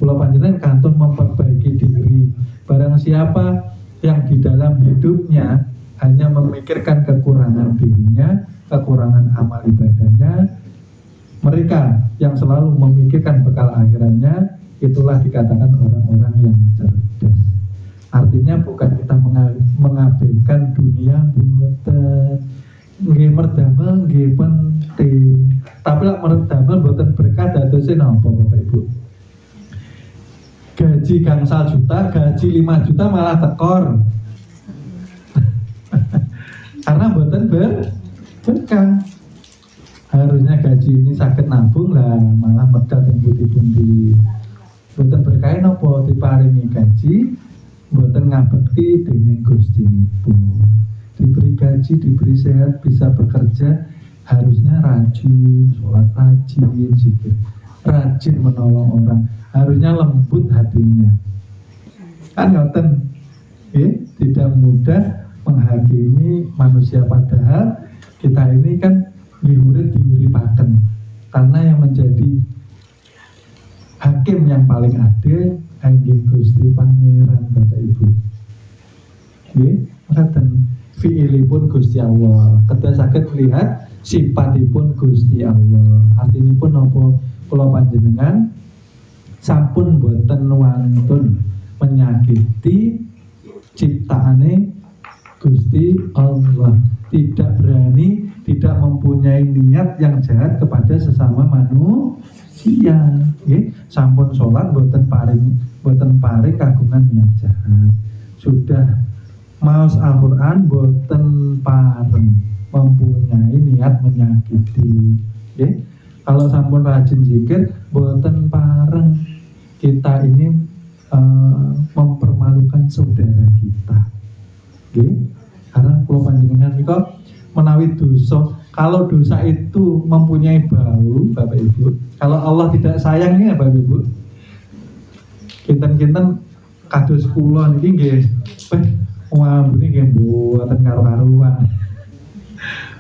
Kula panjenengan kantun memperbaiki diri. Barang siapa yang di dalam hidupnya hanya memikirkan kekurangan dirinya, kekurangan amal ibadahnya, mereka yang selalu memikirkan bekal akhiratnya, itulah dikatakan orang-orang yang cerdas. Artinya bukan kita mengabaikan dunia, boten. Nggih merdamel nggih penting. Tapi lek merdamel boten berkah dadose napa Bapak Ibu? Gaji gangsal juta, gaji 5 juta malah tekor. Karena boten berkah. Harusnya gaji ini sakit nabung lah, malah medal yang pundi-pundi. Boten berkah napa diparingi gaji, boten ngabekti dening Gustinipun. Diberi gaji, diberi sehat, bisa bekerja, harusnya rajin, sholat rajin, zikir, rajin menolong orang, harusnya lembut hatinya. Kan ngoten, tidak mudah menghakimi manusia, padahal kita ini kan diuripaken. Karena yang menjadi hakim yang paling adil inggih Gusti Pangeran Bapak Ibu. Nggih, ngaten fiilipun Gusti Allah. Kita saged melihat sifatipun Gusti Allah. Artinipun napa kula panjenengan sampun boten wantun menyakiti ciptaane Gusti Allah. Tidak berani, tidak mempunyai niat yang jahat kepada sesama manusia. Nggih, sampun sholat boten paring kagungan niat jahat. Sudah maos Al-Qur'an boten pareng mempunyai niat menyakiti. Nggih, kalau sampun rajin zikir boten pareng kita ini mempermalukan saudara kita. Nggih, karena kalau panjenengan niku menawi dosa, kalau dosa itu mempunyai bau Bapak Ibu, kalau Allah tidak sayangnya Bapak Ibu, kinten-kinten kados kula niki nggih wambune nggih mboten karo-karuan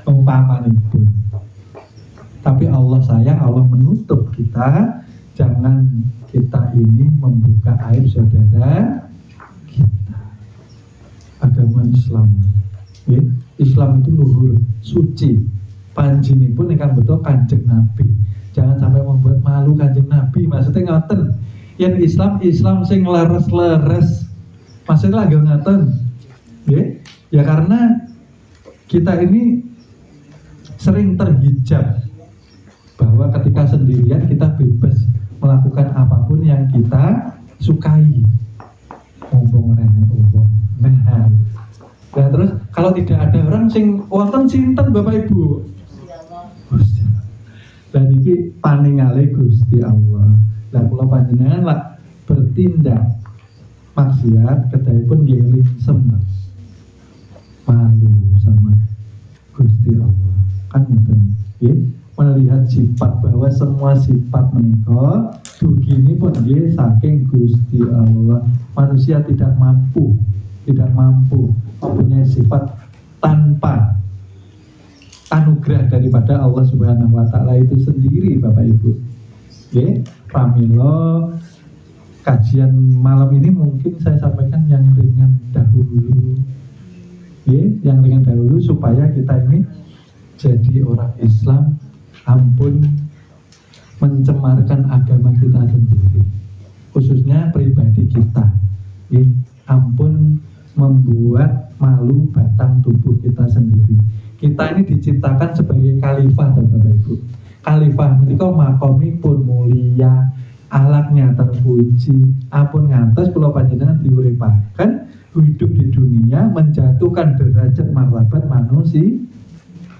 umpamanipun. Tapi Allah sayang, Allah menutup kita, jangan kita ini membuka aib saudara kita. Agama Islam, ya, Islam itu luhur, suci. Panjinipun ingkang beto Kanjeng Nabi. Jangan sampai membuat malu Kanjeng Nabi. Maksudnya ngaten, yang Islam sing leres-leres. Maksudnya lagi ngaten, ya karena kita ini sering terhijab bahwa ketika sendirian kita bebas melakukan apapun yang kita sukai. Ngomong rene ngomong. Nah, terus kalau tidak ada orang sing wonten sinten Bapak Ibu? Gusti. Dan iki paningale Gusti Allah. Lah kula panjenengan lah bertindak maksiat kedahipun nggih lingsem. Malu sama Gusti Allah. Kan ngoten nggih, melihat sifat bahwa semua sifat menika dugini pun nggih saking Gusti Allah. Manusia tidak mampu mempunyai sifat tanpa anugerah daripada Allah Subhanahu wa taala itu sendiri Bapak Ibu. Nggih, pramila kajian malam ini mungkin saya sampaikan yang ringan dahulu. Nggih, yang ringan dahulu supaya kita ini jadi orang Islam ampun mencemarkan agama kita sendiri, khususnya pribadi kita. Ampun membuat malu batang tubuh kita sendiri. Kita ini diciptakan sebagai khalifah Bapak Ibu. Khalifah menika makomipun mulia, alaknya terpuji, ampun ngantos kula panjenengan diuripaken hidup di dunia menjatuhkan derajat martabat manusia.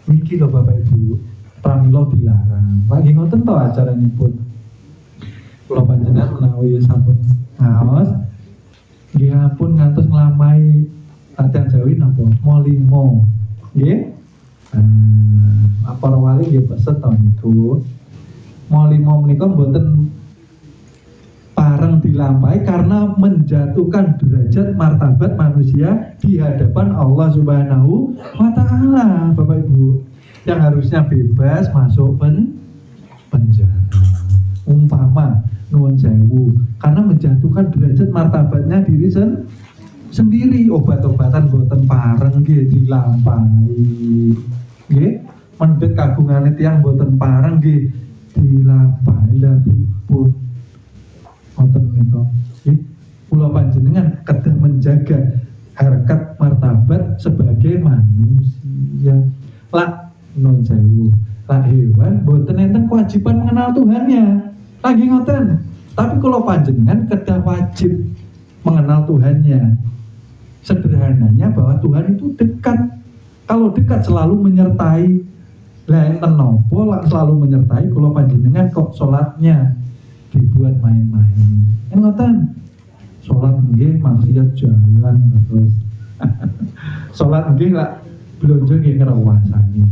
Niki lho Bapak Ibu, pramila dilarang. Lagi ngoten to acaranipun. Kula panjenengan menawi sampun ngaos, nggih ampun ngantos nglampahi latihan Jawi napa? Molimo. Nggih. Para wali nggih pesen to niku. Molimo menika mboten pareng dilampahi karena menjatuhkan derajat martabat manusia di hadapan Allah Subhanahu wa Ta'ala. Bapak Ibu, yang harusnya bebas masuk penjara, umpama nuwun sewu, karena menjatuhkan derajat martabatnya diri sendiri. Obat-obatan boten pareng nggih dilampahi, nggih mendhet kagungane tiyang boten pareng nggih dilampahi. Lha pripun wonten menika nggih kula panjenengan kedah menjaga harkat martabat sebagai manusia. Lah nun sewu, lah hewan boten enten kewajiban mengenal Tuhannya. Lagi ngoten. Tapi kula panjenengan kedah wajib mengenal Tuhannya. Sederhananya bahwa Tuhan itu dekat. Kalau dekat selalu menyertai. Lah enten napa lah selalu menyertai kula panjenengan kok salatnya dibuat main-main. Ngoten. Salat nggih maksiat jalan terus. Salat nggih lak blonjo nggih ngrewasani.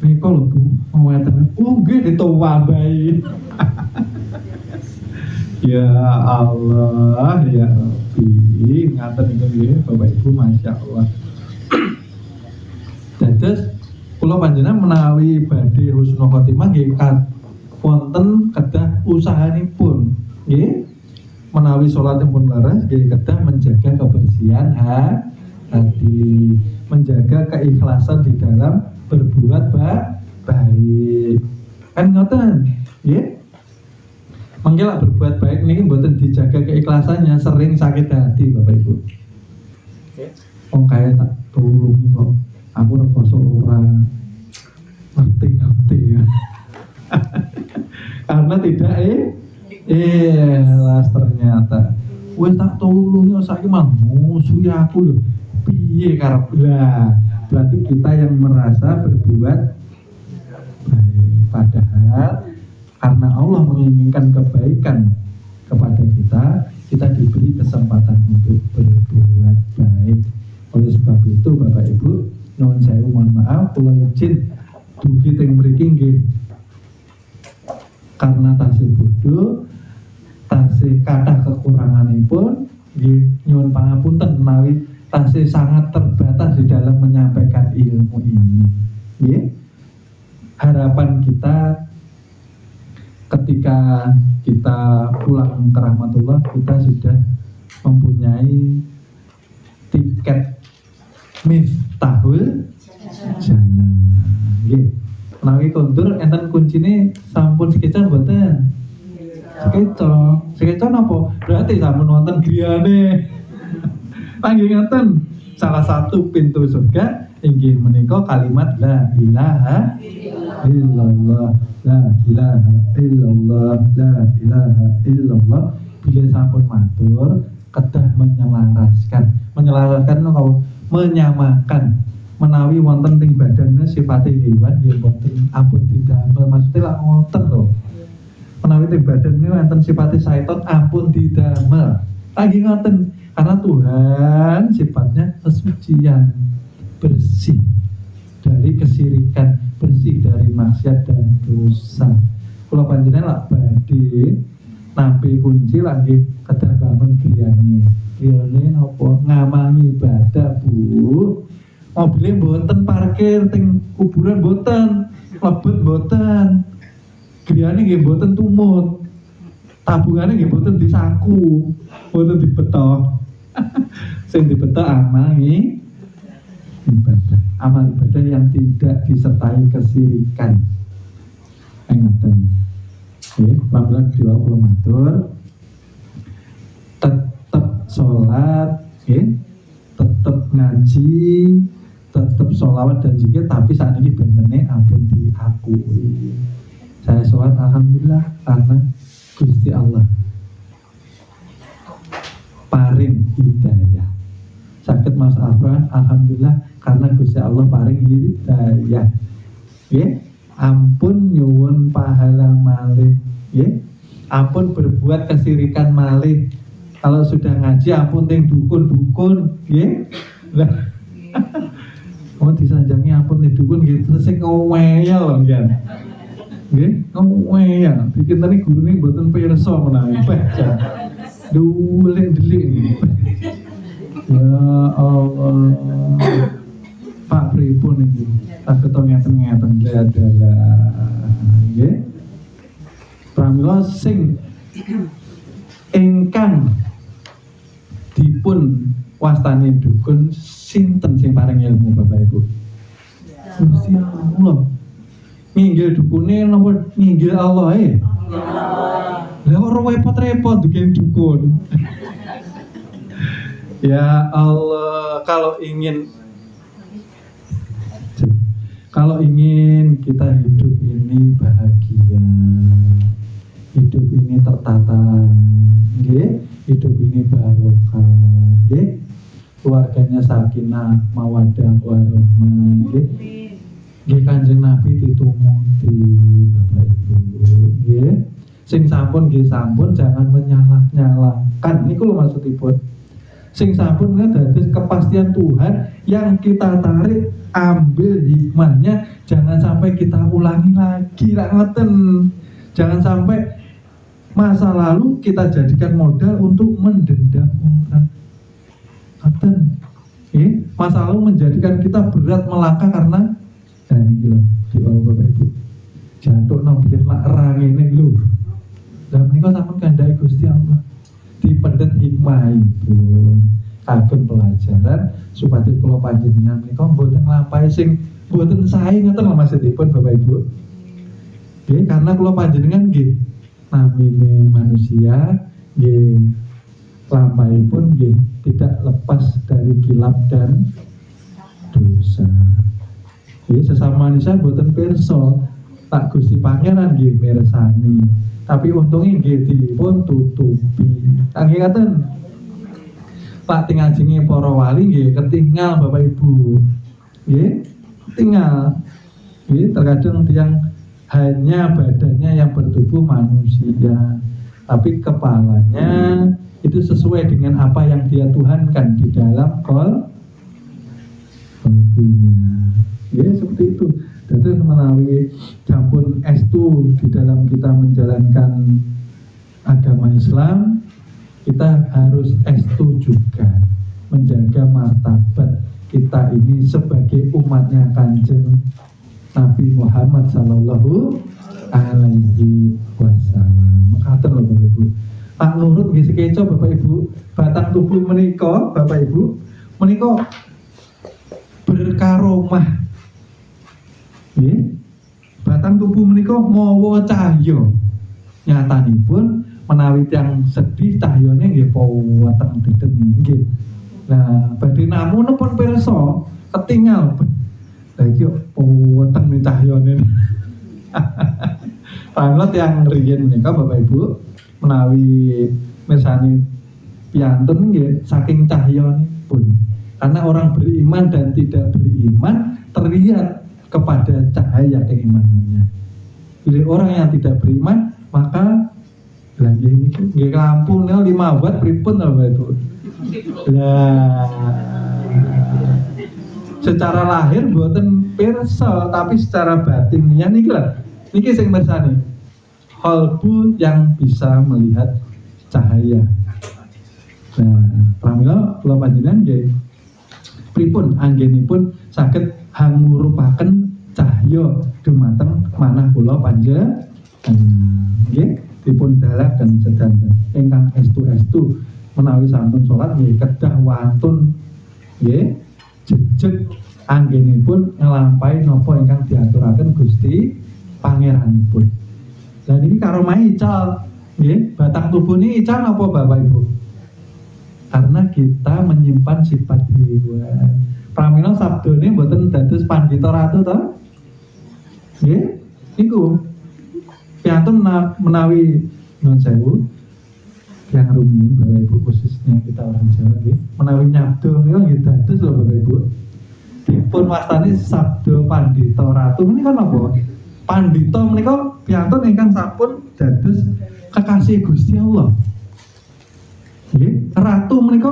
Nika lho Bu, ngeten. Oh nggih ditowabahi. Ya Allah, ya Rabbi, ngaten niku nggih Bapak Ibu, Masya Allah. Dados kula panjenengan menawi badhe husnul khotimah nggih wonten kedah usahanipun nggih menawi salatipun leres nggih kedah menjaga kebersihan hati, menjaga keikhlasan di dalam berbuat baik. Kan ngoten nggih. Mangke lak berbuat baik niki mboten dijaga keikhlasannya sering sakit hati Bapak Ibu. Wong kaya tak tulung kok aku rekoso ora ngerti ya. Karena tidak las ternyata wes tak tulung saiki mah musuh aku lho. Piye karep lah. Berarti kita yang merasa berbuat baik, padahal karena Allah menginginkan kebaikan kepada kita diberi kesempatan untuk berbuat baik. Oleh sebab itu Bapak Ibu, nuwun sewu mohon maaf kula izin dugi teng mriki nggih karena tasih bodho, tasih kathah kekuranganipun nggih nyuwun pangapunten menawi tasih sangat terbatas di dalam menyampaikan ilmu ini. Nggih. Harapan kita ketika kita pulang ke rahmatullah kita sudah mempunyai tiket miftahul jannah. Nggih. Menawi kondur enten kuncine sampun sekeca mboten? Sekeca napa? Berarti sampun wonten griyane. Panggih ngaten. Salah satu pintu surga inggih menika kalimat la ilaha illallah, la ilaha illallah, la ilaha illallah. Bila sampun matur kedah menyelaraskan kau menyamakan menawi wonten ting badannya sifatnya hewan ya wonten ampun didamel maksudnya lah ngoten lho. Menawi ting badannya wonten sifatnya syaiton ampun didamel. Lagi ngoten karena Tuhan sifatnya kesucian, bersih dari kesirikan, bersih dari maksiat dan dosa. Kalau panjenengan lah badhe nampi kunci lagi kedah bangun griyane napa ngamangi ibadah Bu. Mobilnya mboten parkir teng kuburan mboten, lebet mboten. Griyane nggih mboten tumut. Tabungane nggih mboten disaku, mboten dibeto. Sing dibeto amal ibadah. Amal ibadah yang tidak disertai kesirikan. Ingatan. Nggih, pelan-pelan diwao kula matur. Tetap sholat, nggih. Tetap ngaji, tetap sholawat dan zikir, tapi saat ini bentene ampun diakui. Saya sholat alhamdulillah karena Gusti Allah paring hidayah. Sakit Mas Afran, alhamdulillah karena Gusti Allah paring hidayah. Nggih, ampun nyuwun pahala malih, nggih. Ampun berbuat kesirikan malih. Kalau sudah ngaji ampun ting dukun-dukun, nggih. Lah oh disanjangi ampun ting dukun gitu sing ngewel lho nggih. Nggih, ngewel. Bikin tadi gurune mboten pirsa menawi baca. Dulik-delik. Ya Allah. Pak pripun iki? Tak ketong ngeten-ngeten adalah nggih. Pramila sing ingkang dipun wastani dukun sinten sing paring ilmu Bapak Ibu? Gusti Allah. Nginggil dukune napa nginggil Allah e? Lah ora repot-repot bikin dukun. Ya Allah, kalau ingin kita hidup ini bahagia, hidup ini tertata, nggih, hidup ini barokah, nggih, keluarganya sakinah, mawaddah warahmah, nggih. Nggih Kanjeng Nabi ditumuti Bapak Ibu, nggih. Sing sampun nggih sampun, jangan menyalah-nyalahkan. Niku lho maksudipun. Sing sampun dados kepastian Tuhan yang kita tarik, ambil hikmahnya, jangan sampai kita ulangi lagi rak ngoten. Jangan sampai masa lalu kita jadikan modal untuk mendendam orang. Ngoten. Masa lalu menjadikan kita berat melangkah karena ini lho, di Bapak Ibu. Jantung nang biyen lak rangene lho. Lah menika sampun kandhake Gusti Allah. Dipendet hikmahipun kagem pelajaran supaya kula panjenengan menika mboten nglampahi sing mboten sae ngoten lho maksudipun Bapak Ibu. Nggih, karena kula panjenengan nggih namine manusia nggih lampahipun nggih tidak lepas dari kilap dan dosa. Nggih sesama manusia mboten pirsa tak Gusti Pangeran nggih mirsani. Tapi untungnya nggih dipun tutupi. Nggih ngaten. Pak tingajenge para wali nggih ketinggal Bapak Ibu. Nggih, tinggal. Nggih, terkadang tiang hanya badannya yang bertubuh manusia, tapi kepalanya itu sesuai dengan apa yang dia tuhankan di dalam kalbunya. Ya seperti itu. Jadi menawi campur estu di dalam kita menjalankan agama Islam, kita harus estu juga menjaga martabat kita ini sebagai umatnya Kanjeng Nabi Muhammad Sallallahu Alaihi Wasallam. Makaten lho Bapak Ibu. Tak nurut nggih sekeco Bapak Ibu, batang tubuh menika Bapak Ibu menika berkaromah. Nggih. Batang tubuh menika mawa cahya. Nyatanipun menawi tiyang sedih cahyane nggih paweteng deden nggih. Nah, badhe namung pun pirsa ketinggal. Lah iki paweteng cahyane. Pamela tiyang riyen menika Bapak Ibu menawi mirsani piyantun nggih saking cahyanipun. Karena orang beriman dan tidak beriman terlihat kepada cahaya keimanannya. Bila orang yang tidak beriman, maka lagi ini nggih lampu 5 watt pripun lho Bapak Ibu. Lah secara lahir mboten pirsa, tapi secara batinnya niki lho. Niki sing mirsani. Qalbu yang bisa melihat cahaya. Nah, pramila kula panjenengan nggih pripun anggenipun saged hangurupaken cahya dumateng manah kula panjenengan nggih dipun dalaken sedanten ingkang estu-estu menawi sampun salat nggih kedah wantun nggih jejeg anggenipun nglampahi napa ingkang diaturaken Gusti Pangeranipun. Lah niki karomai ical nggih batang tubuh niki ical napa Bapak Ibu? Karena kita menyimpan sifat hewan. Pramila sabdane mboten dados pandhita ratu to? Nggih. Niku piyantun menawi non sewu yang rumiyin Bapak Ibu, khususnya kita orang Jawa nggih, menawi nyabda niku nggih dados lho Bapak Ibu. Dipun wastani sabda pandhita ratu menika napa? Pandhita menika piyantun ingkang sampun dados kekasih Gusti Allah. Nggih, ratu menika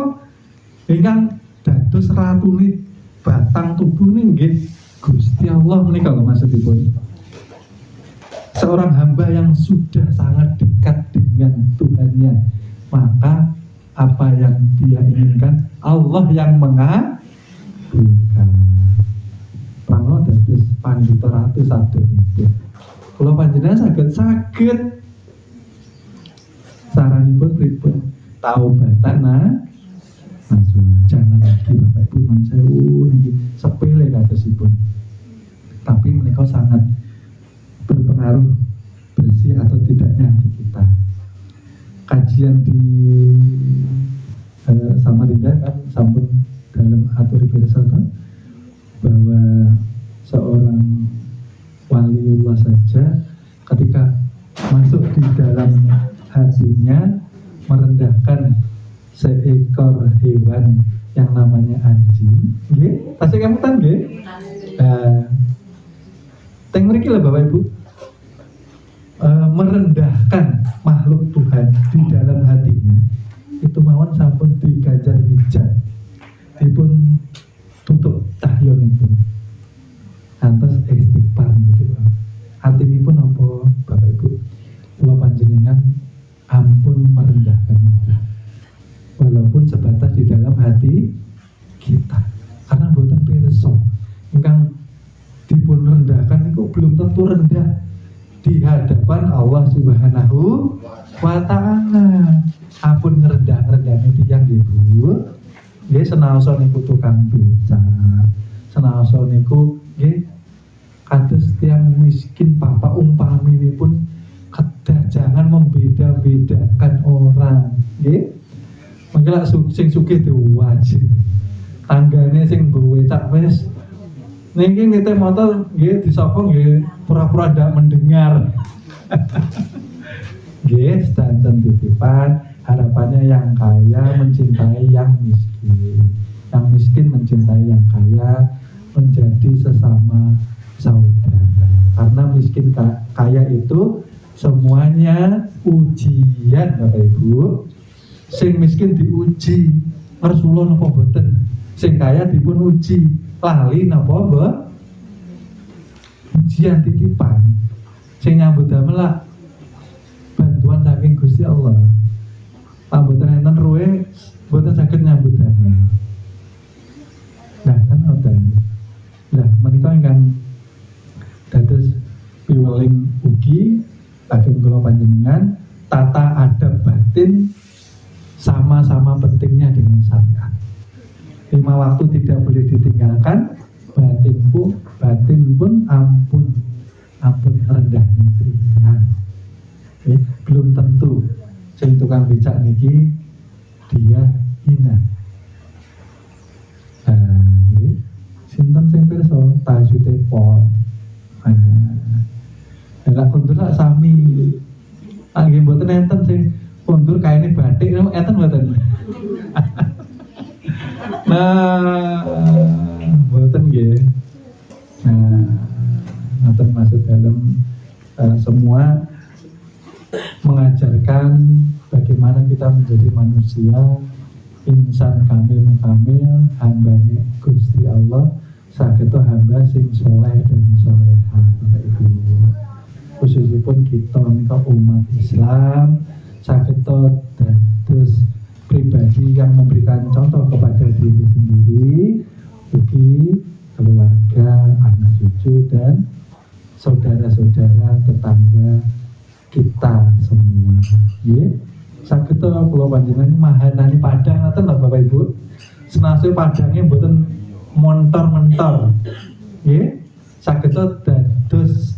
ingkang dados ratune batang tubuh nggih Gusti Allah menika lho maksudipun. Seorang hamba yang sudah sangat dekat dengan Tuhannya, maka apa yang dia inginkan Allah yang mengabulkan. Pramila dados pandhita ratu sabda niku. Kula panjenengan saged saranipun pripun? Taubatan nasuha. Jangan lagi Bapak Ibu non sewu niki sepele kadosipun. Tapi menika sangat berpengaruh bersih atau tidaknya hati kita. Kajian di Samarinda kan sampun dalam aturi pirsa bahwa seorang waliullah saja ketika masuk di dalam hatinya merendahkan seekor hewan yang namanya anjing, nggih, tasih kemutan nggih. Teng mriki lho Bapak Ibu, merendahkan makhluk Tuhan di dalam hatinya itu mawon sampun diganjar hijab, dipun tutup cahyonipun atas istighfar gitu. Hatinipun apa Bapak Ibu? Kula panjenengan ampun merendahkan Allah, walaupun sebatas di dalam hati kita, karena boten pirsa ingkang dipun rendahkan itu belum tentu rendah di hadapan Allah Subhanahu wa ta'ala. Ampun ngerendah-ngerendahne tiyang nggih Bu. Nggih senaosa niku tukang becak, senaosa niku nggih kados tiyang miskin papa umpaminipun kedah jangan membeda-bedakan orang, nggih. Mangke lak sing sugih diwajib. Tanggane sing mbawa becak wis niki nitih motor nggih disapa nggih pura-pura ndak mendengar. Nggih, sedanten titipan harapannya yang kaya mencintai yang miskin mencintai yang kaya, menjadi sesama saudara. Karena miskin kaya itu semuanya ujian Bapak Ibu. Sing miskin diuji, ngersula napa boten. Sing kaya dipun uji, lali napa Mbak? Ujian titipan. Sing nyambut damel bantuan saking Gusti Allah. Mboten enten ruwe, mboten saged nyambut damel. Nah, kan ngoten. Lah, menika ingkang dados piweling ugi kagem kula panjenengan tata adab batin sama-sama pentingnya dengan syariat. 5 waktu tidak boleh ditinggalkan, batin pun ampun rendahnya tringan. Belum tentu sing tukang becak niki dia hina. Sinten sing pirsa tajude pol. Lah kondur lak sami. Nggih mboten enten sing kondur kaine batik enten mboten. Nah, mboten nggih. Nah, termasuk dalam semua mengajarkan bagaimana kita menjadi manusia insan kamil hambane Gusti Allah, saged hamba sing soleh dan solehah Bapak Ibu. Khususipun kita menika umat Islam saged dados pribadi yang memberikan contoh kepada diri sendiri, ugi keluarga, anak cucu dan saudara-saudara tetangga kita semua. Nggih. Saged kula panjenengan mahanani padang ngoten lho Bapak Ibu. Senase padange mboten montor-mentor. Nggih. Saged dados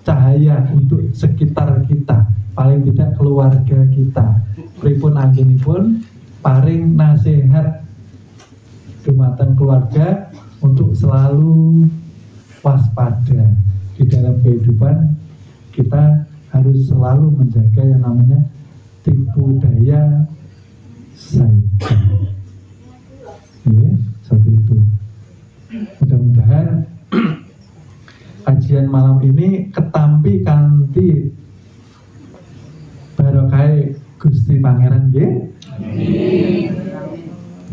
cahaya untuk sekitar kita, paling tidak keluarga kita. Pripun anggenipun paring nasihat dumateng keluarga untuk selalu waspada di dalam kehidupan kita. harus selalu menjaga yang namanya tipu daya syaitan. Ya, seperti itu. Mudah-mudahan kajian malam ini ketampi kanthi barokah Gusti Pangeran nggih.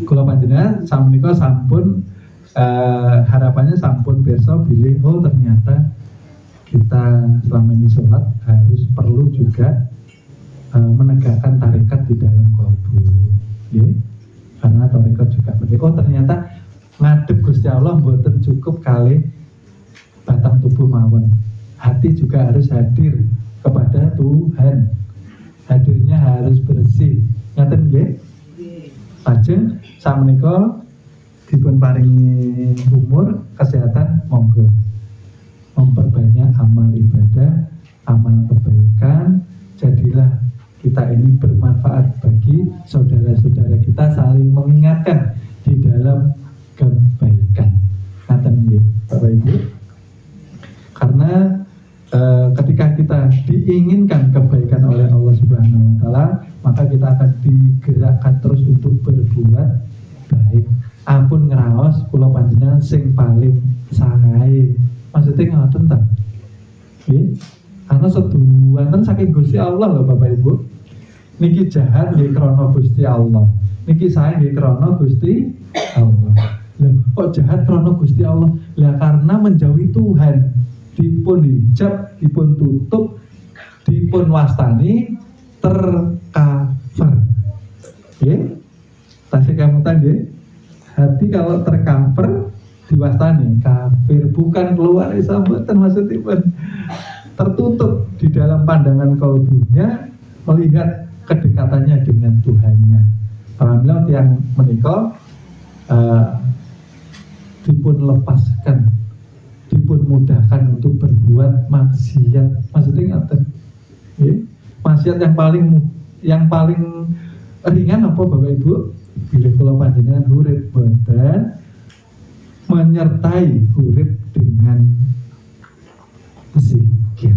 Kula panjenengan sampun sampun harapannya sampun besok bilih ternyata kita selama ini sholat harus perlu juga menegakkan tarekat di dalam kalbu, ya. Karena tarekat juga penting. Ternyata ngadep Gusti Allah mboten cukup kali batang tubuh mawon. Hati juga harus hadir kepada Tuhan. Hadirnya harus bersih. Ngaten nggih? Lajeng sakmenika dipun paringi umur kesehatan, monggo memperbanyak amal ibadah, amal kebaikan. Jadilah kita ini bermanfaat bagi saudara-saudara kita, saling mengingatkan di dalam kebaikan. Ngaten nggih, Bapak Ibu. Karena ketika kita diinginkan kebaikan oleh Allah Subhanahu wa taala, maka kita akan digerakkan terus untuk berbuat baik. Ampun ngraos kula panjenengan sing paling sae. Maksudnya ngoten ta? Nggih. Karena seduhanten saking Gusti Allah lho Bapak Ibu. Niki jahat nggih krana Gusti Allah. Niki sae nggih krana Gusti Allah. Lah kok jahat krana Gusti Allah? Lah karena menjauhi Tuhan, dipun hijab, dipun tutup, dipun wastani tercover. Nggih. Tasih kamutan nggih. Hati kalau tercover diwastani kafir, bukan keluar isabatan, maksudnya tertutup di dalam pandangan kalbunya melihat kedekatannya dengan Tuhannya. Alhamdulillah yang menikah dipun lepaskan, dipun mudahkan untuk berbuat maksiat. Maksudnya ngaten, ya? Maksiat yang paling ringan apa Bapak Ibu? Bila kula panjenengan urip boten menyertai urip dengan zikir.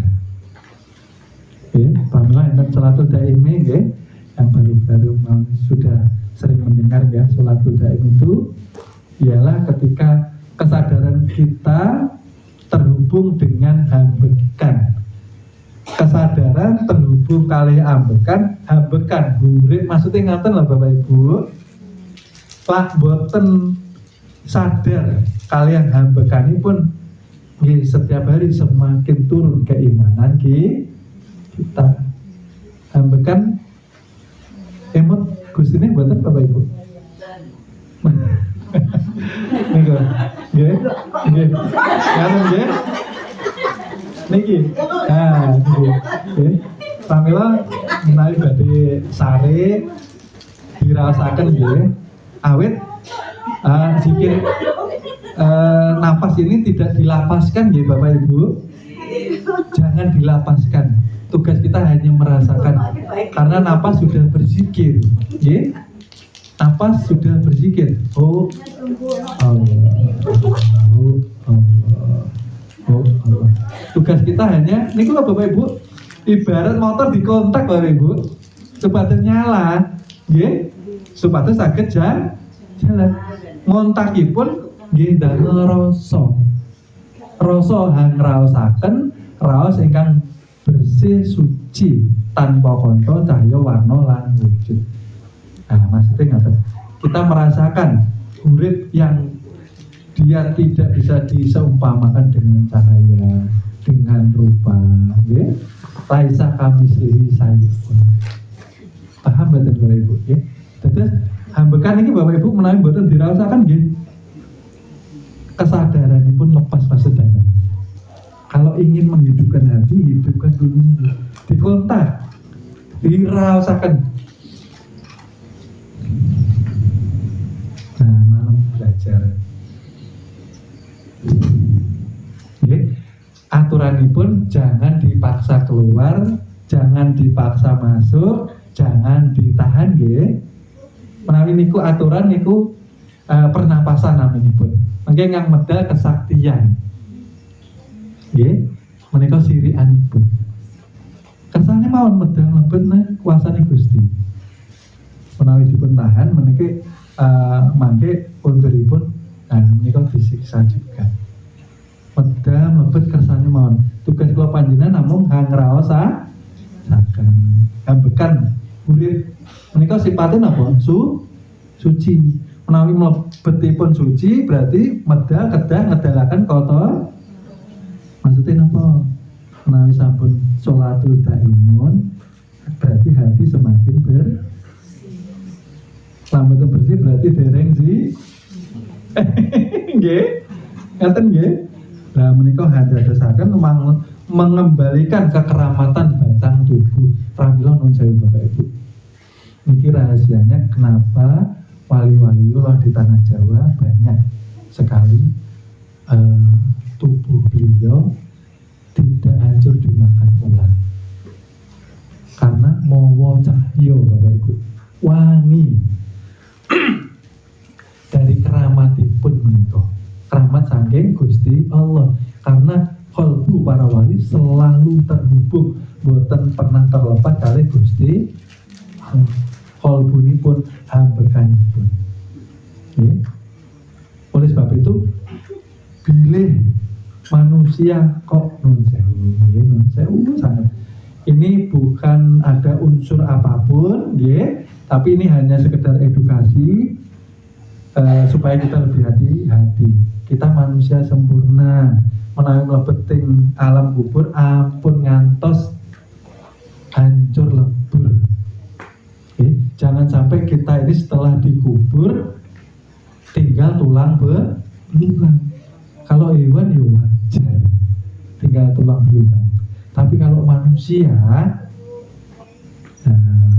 Oke, pamela enten salatul daime nggih, yang baru-baru sudah sering mendengar ya, salatul daim itu ialah ketika kesadaran kita terhubung dengan hambekan. Kesadaran terhubung kali ambekan, hambekan urip, maksudnya ngaten lah Bapak Ibu. Lah boten sadar kalian hambekanipun nggih setiap hari semakin turun keimanan kita. Hambekan emot Gustine boten Bapak Ibu. Niku. Nggih. Nggih. Ngaten nggih. Niki. Nah, nggih. Pamela menawi badhe sare dirasaken nggih. Awet zikir napas ini tidak dilapaskan ya Bapak Ibu. Jangan dilapaskan. Tugas kita hanya merasakan. Karena napas sudah berzikir, ya. Napas sudah berzikir. Oh Allah, oh Allah, oh Allah. Tugas kita hanya, ini kalau Bapak Ibu, ibarat motor dikontak Bapak Ibu, supaya nyala, ya. Supaya saged jalan. Ngontakipun nggih damel rasa hang raosaken raos ingkang bersih suci tanpa konto cahya warna lan wujud. Nah, maksudnya ngaten. Kita merasakan urip yang dia tidak bisa diseumpamakan dengan cahaya, dengan rupa, nggih. Laisa kamislihi syai'un. Paham betul Bapak Ibu, nggih? Terus hambekan ini Bapak Ibu menawi mboten dirasakan nggih. Kesadaranipun lepas fase dalam. Kalau ingin menghidupkan hati, hidupkan dulu. Dikontak, dirasakan. Nah, malam belajar. Aturanipun jangan dipaksa keluar, jangan dipaksa masuk, jangan ditahan nggih. Menawi niku aturan niku pernapasan naminipun. Mangke yang medal kesaktian. Nggih, menika sirianipun. mawon medal lebet nek kuasane Gusti. Menawi dipun tahan meniki mangke punduripun menika disiksa juga. Medal lebet kersane mawon. Tugas kula panjenengan namung ngraosaken. Ambekan urip menika sifatnya napa? Suci. Menawi mlebetipun suci berarti medal kedah ngedalaken kotor. Maksudnya napa? Menawi sampun sholatul daimun berarti hati semakin bersih. Lamun bersih berarti dereng sih. Nggih. Ngaten nggih. Lah menika handadosaken mengembalikan kekeramatan batang tubuh. Pramila nun sewu Bapak Ibu. Niki rahasianya kenapa wali-waliullah di tanah Jawa banyak sekali tubuh beliau tidak hancur dimakan ular karena mawa cahyo Bapak Ibu, wangi dari keramatipun menika, keramat saking Gusti Allah, karena kalbu para wali selalu terhubung, boten pernah terlepas kali Gusti kalbunipun ambekanipun. Okay. Oleh sebab itu bilih manusia kok nun sewu sangat. Ini bukan ada unsur apapun, tapi ini hanya sekedar edukasi supaya kita lebih hati-hati. Kita manusia sempurna, menawi mlebeting alam kubur ampun ngantos hancur lebur. Jangan sampai kita ini setelah dikubur tinggal tulang belulang. Kalau hewan ya wajar tinggal tulang belulang. Tapi kalau manusia,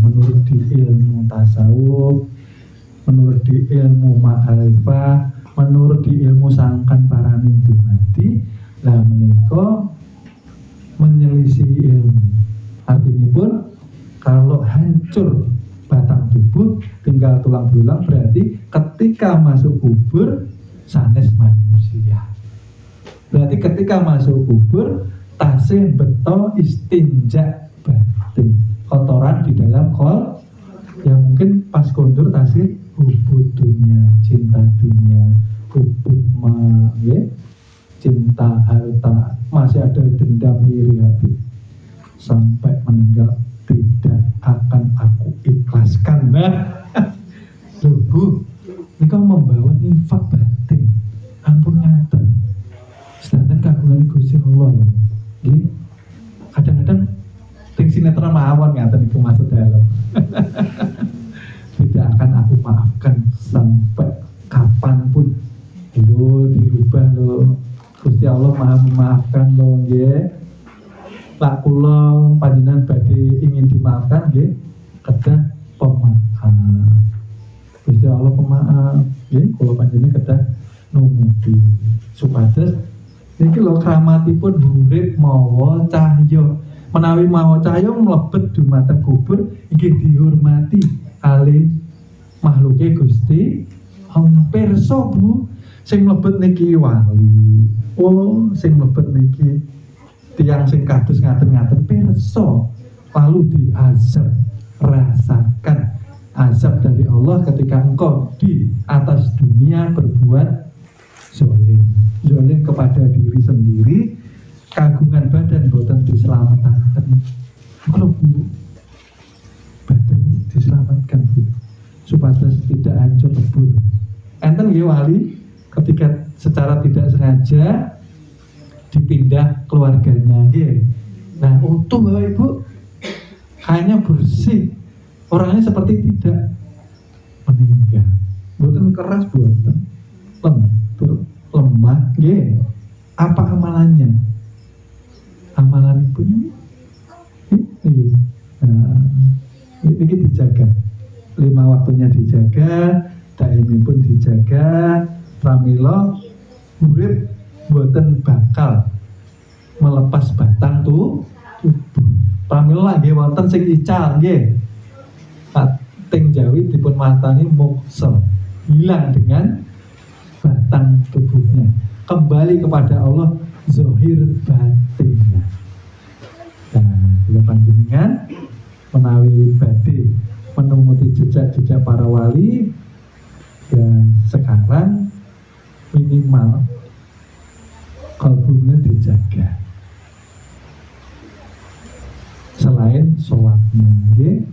menurut di ilmu tasawuf, menurut di ilmu ma'arifah, menurut di ilmu sangkan paraning dumadi, lah menika menyelisih ilmu. Artinya pun kalau hancur batang tubuh tinggal tulang belulang berarti ketika masuk kubur sanes manusia. Berarti ketika masuk kubur tasih beto istinja batin, kotoran di dalam kol yang mungkin pas kondur tasih hubud dunia, cinta dunia, hubud cinta harta, masih ada dendam iri hati sampai meninggal. Tidak akan aku ikhlaskan. Loh Bu, ini kau membawa nifak batin, ampun ngaten. Sedangkan kagungan Gusti Allah, kadang-kadang ting sinetron mawon ngaten itu masuk dalam. Tidak akan aku maafkan sampai kapanpun. Yo dirubah lo, Gusti Allah maha memaafkan lo, Pak kula panjenengan badhe ingin dimaafkan nggih, kedah pemaaf. Gusti Allah pemaaf, nggih kula panjenengan kedah numugi. Supados niki lho kramatipun urip mawa cahya. Menawi mawa cahya mlebet dumateng kubur inggih dihormati kalih makhluke Gusti Allah. Pirsa Bu, sing mlebet niki wali. Oh, sing mlebet niki tiang sing kados ngaten-ngaten pirsa lalu diazab, rasakan azab dari Allah ketika engkau di atas dunia berbuat zolim kepada diri sendiri, kagungan badan boten diselamatkan. Kalau Bu badan diselamatkan Bu supados tidak hancur lebur. Enten nggih wali ketika secara tidak sengaja dipindah keluarganya, nah utuh Bapak Ibu, hanya bersih, orangnya seperti tidak meninggal, bukan keras, bukan lemah, apa amalannya? Amalan Ibu ini dijaga, 5 waktunya dijaga, daimi pun dijaga, pramila urip boten bakal melepas batang tubuh. Pramila nggih wonten sing ical nggih. Ting Jawi dipun mastani moksa, hilang dengan batang tubuhnya. Kembali kepada Allah zahir batinnya. Nah, kula panjenengan jejak-jejak para wali, ya sekarang minimal kalbunya dijaga. Selain sholatnya, nggih.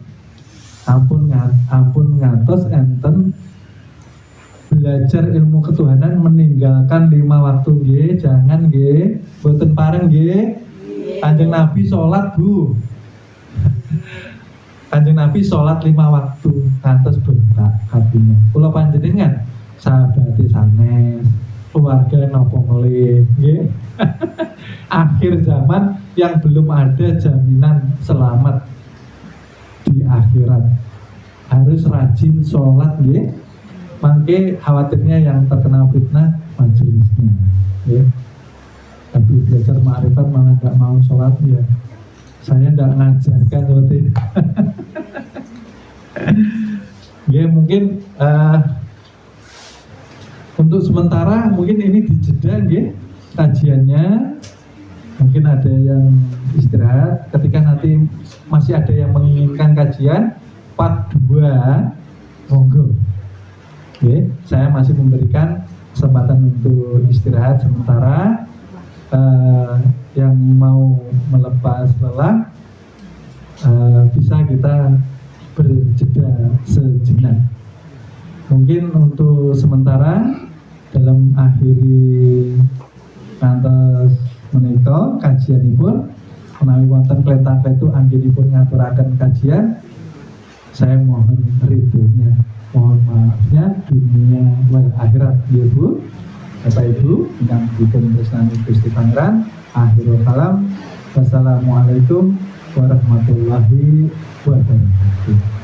Ampun ngatos enten belajar ilmu ketuhanan meninggalkan 5 waktu nggih, jangan nggih, boten pareng nggih. Kanjeng Nabi sholat, Bu. Kanjeng Nabi sholat 5 waktu, ngantos bentak hatinya. Kula panjenengan sahabat sanes, keluarga nopo melih, nggih. Akhir zaman yang belum ada jaminan selamat di akhirat, harus rajin sholat, nggih. Mangke khawatirnya yang terkena fitnah majelisnya, nggih. Tapi belajar ma'rifat malah nggak mau sholat, ya saya nggak ngajarkan seperti itu. Ya mungkin untuk sementara mungkin ini dijeda ya kajiannya. Mungkin ada yang istirahat. Ketika nanti masih ada yang menginginkan kajian part 2, monggo. Oke, saya masih memberikan kesempatan untuk istirahat sementara. Yang mau melepas lelah bisa kita berjeda sejenak. Mungkin untuk sementara dalam akhiri ngantos menika kajianipun menawi wonten klentang-klentu anggenipun ngaturaken kajian, saya mohon ridhonya, mohon maafnya dunia wal akhirat, ya Bu. Bapak Ibu yang dipun tresnani Gusti Pangeran, akhirul kalam. Wassalamualaikum warahmatullahi wabarakatuh.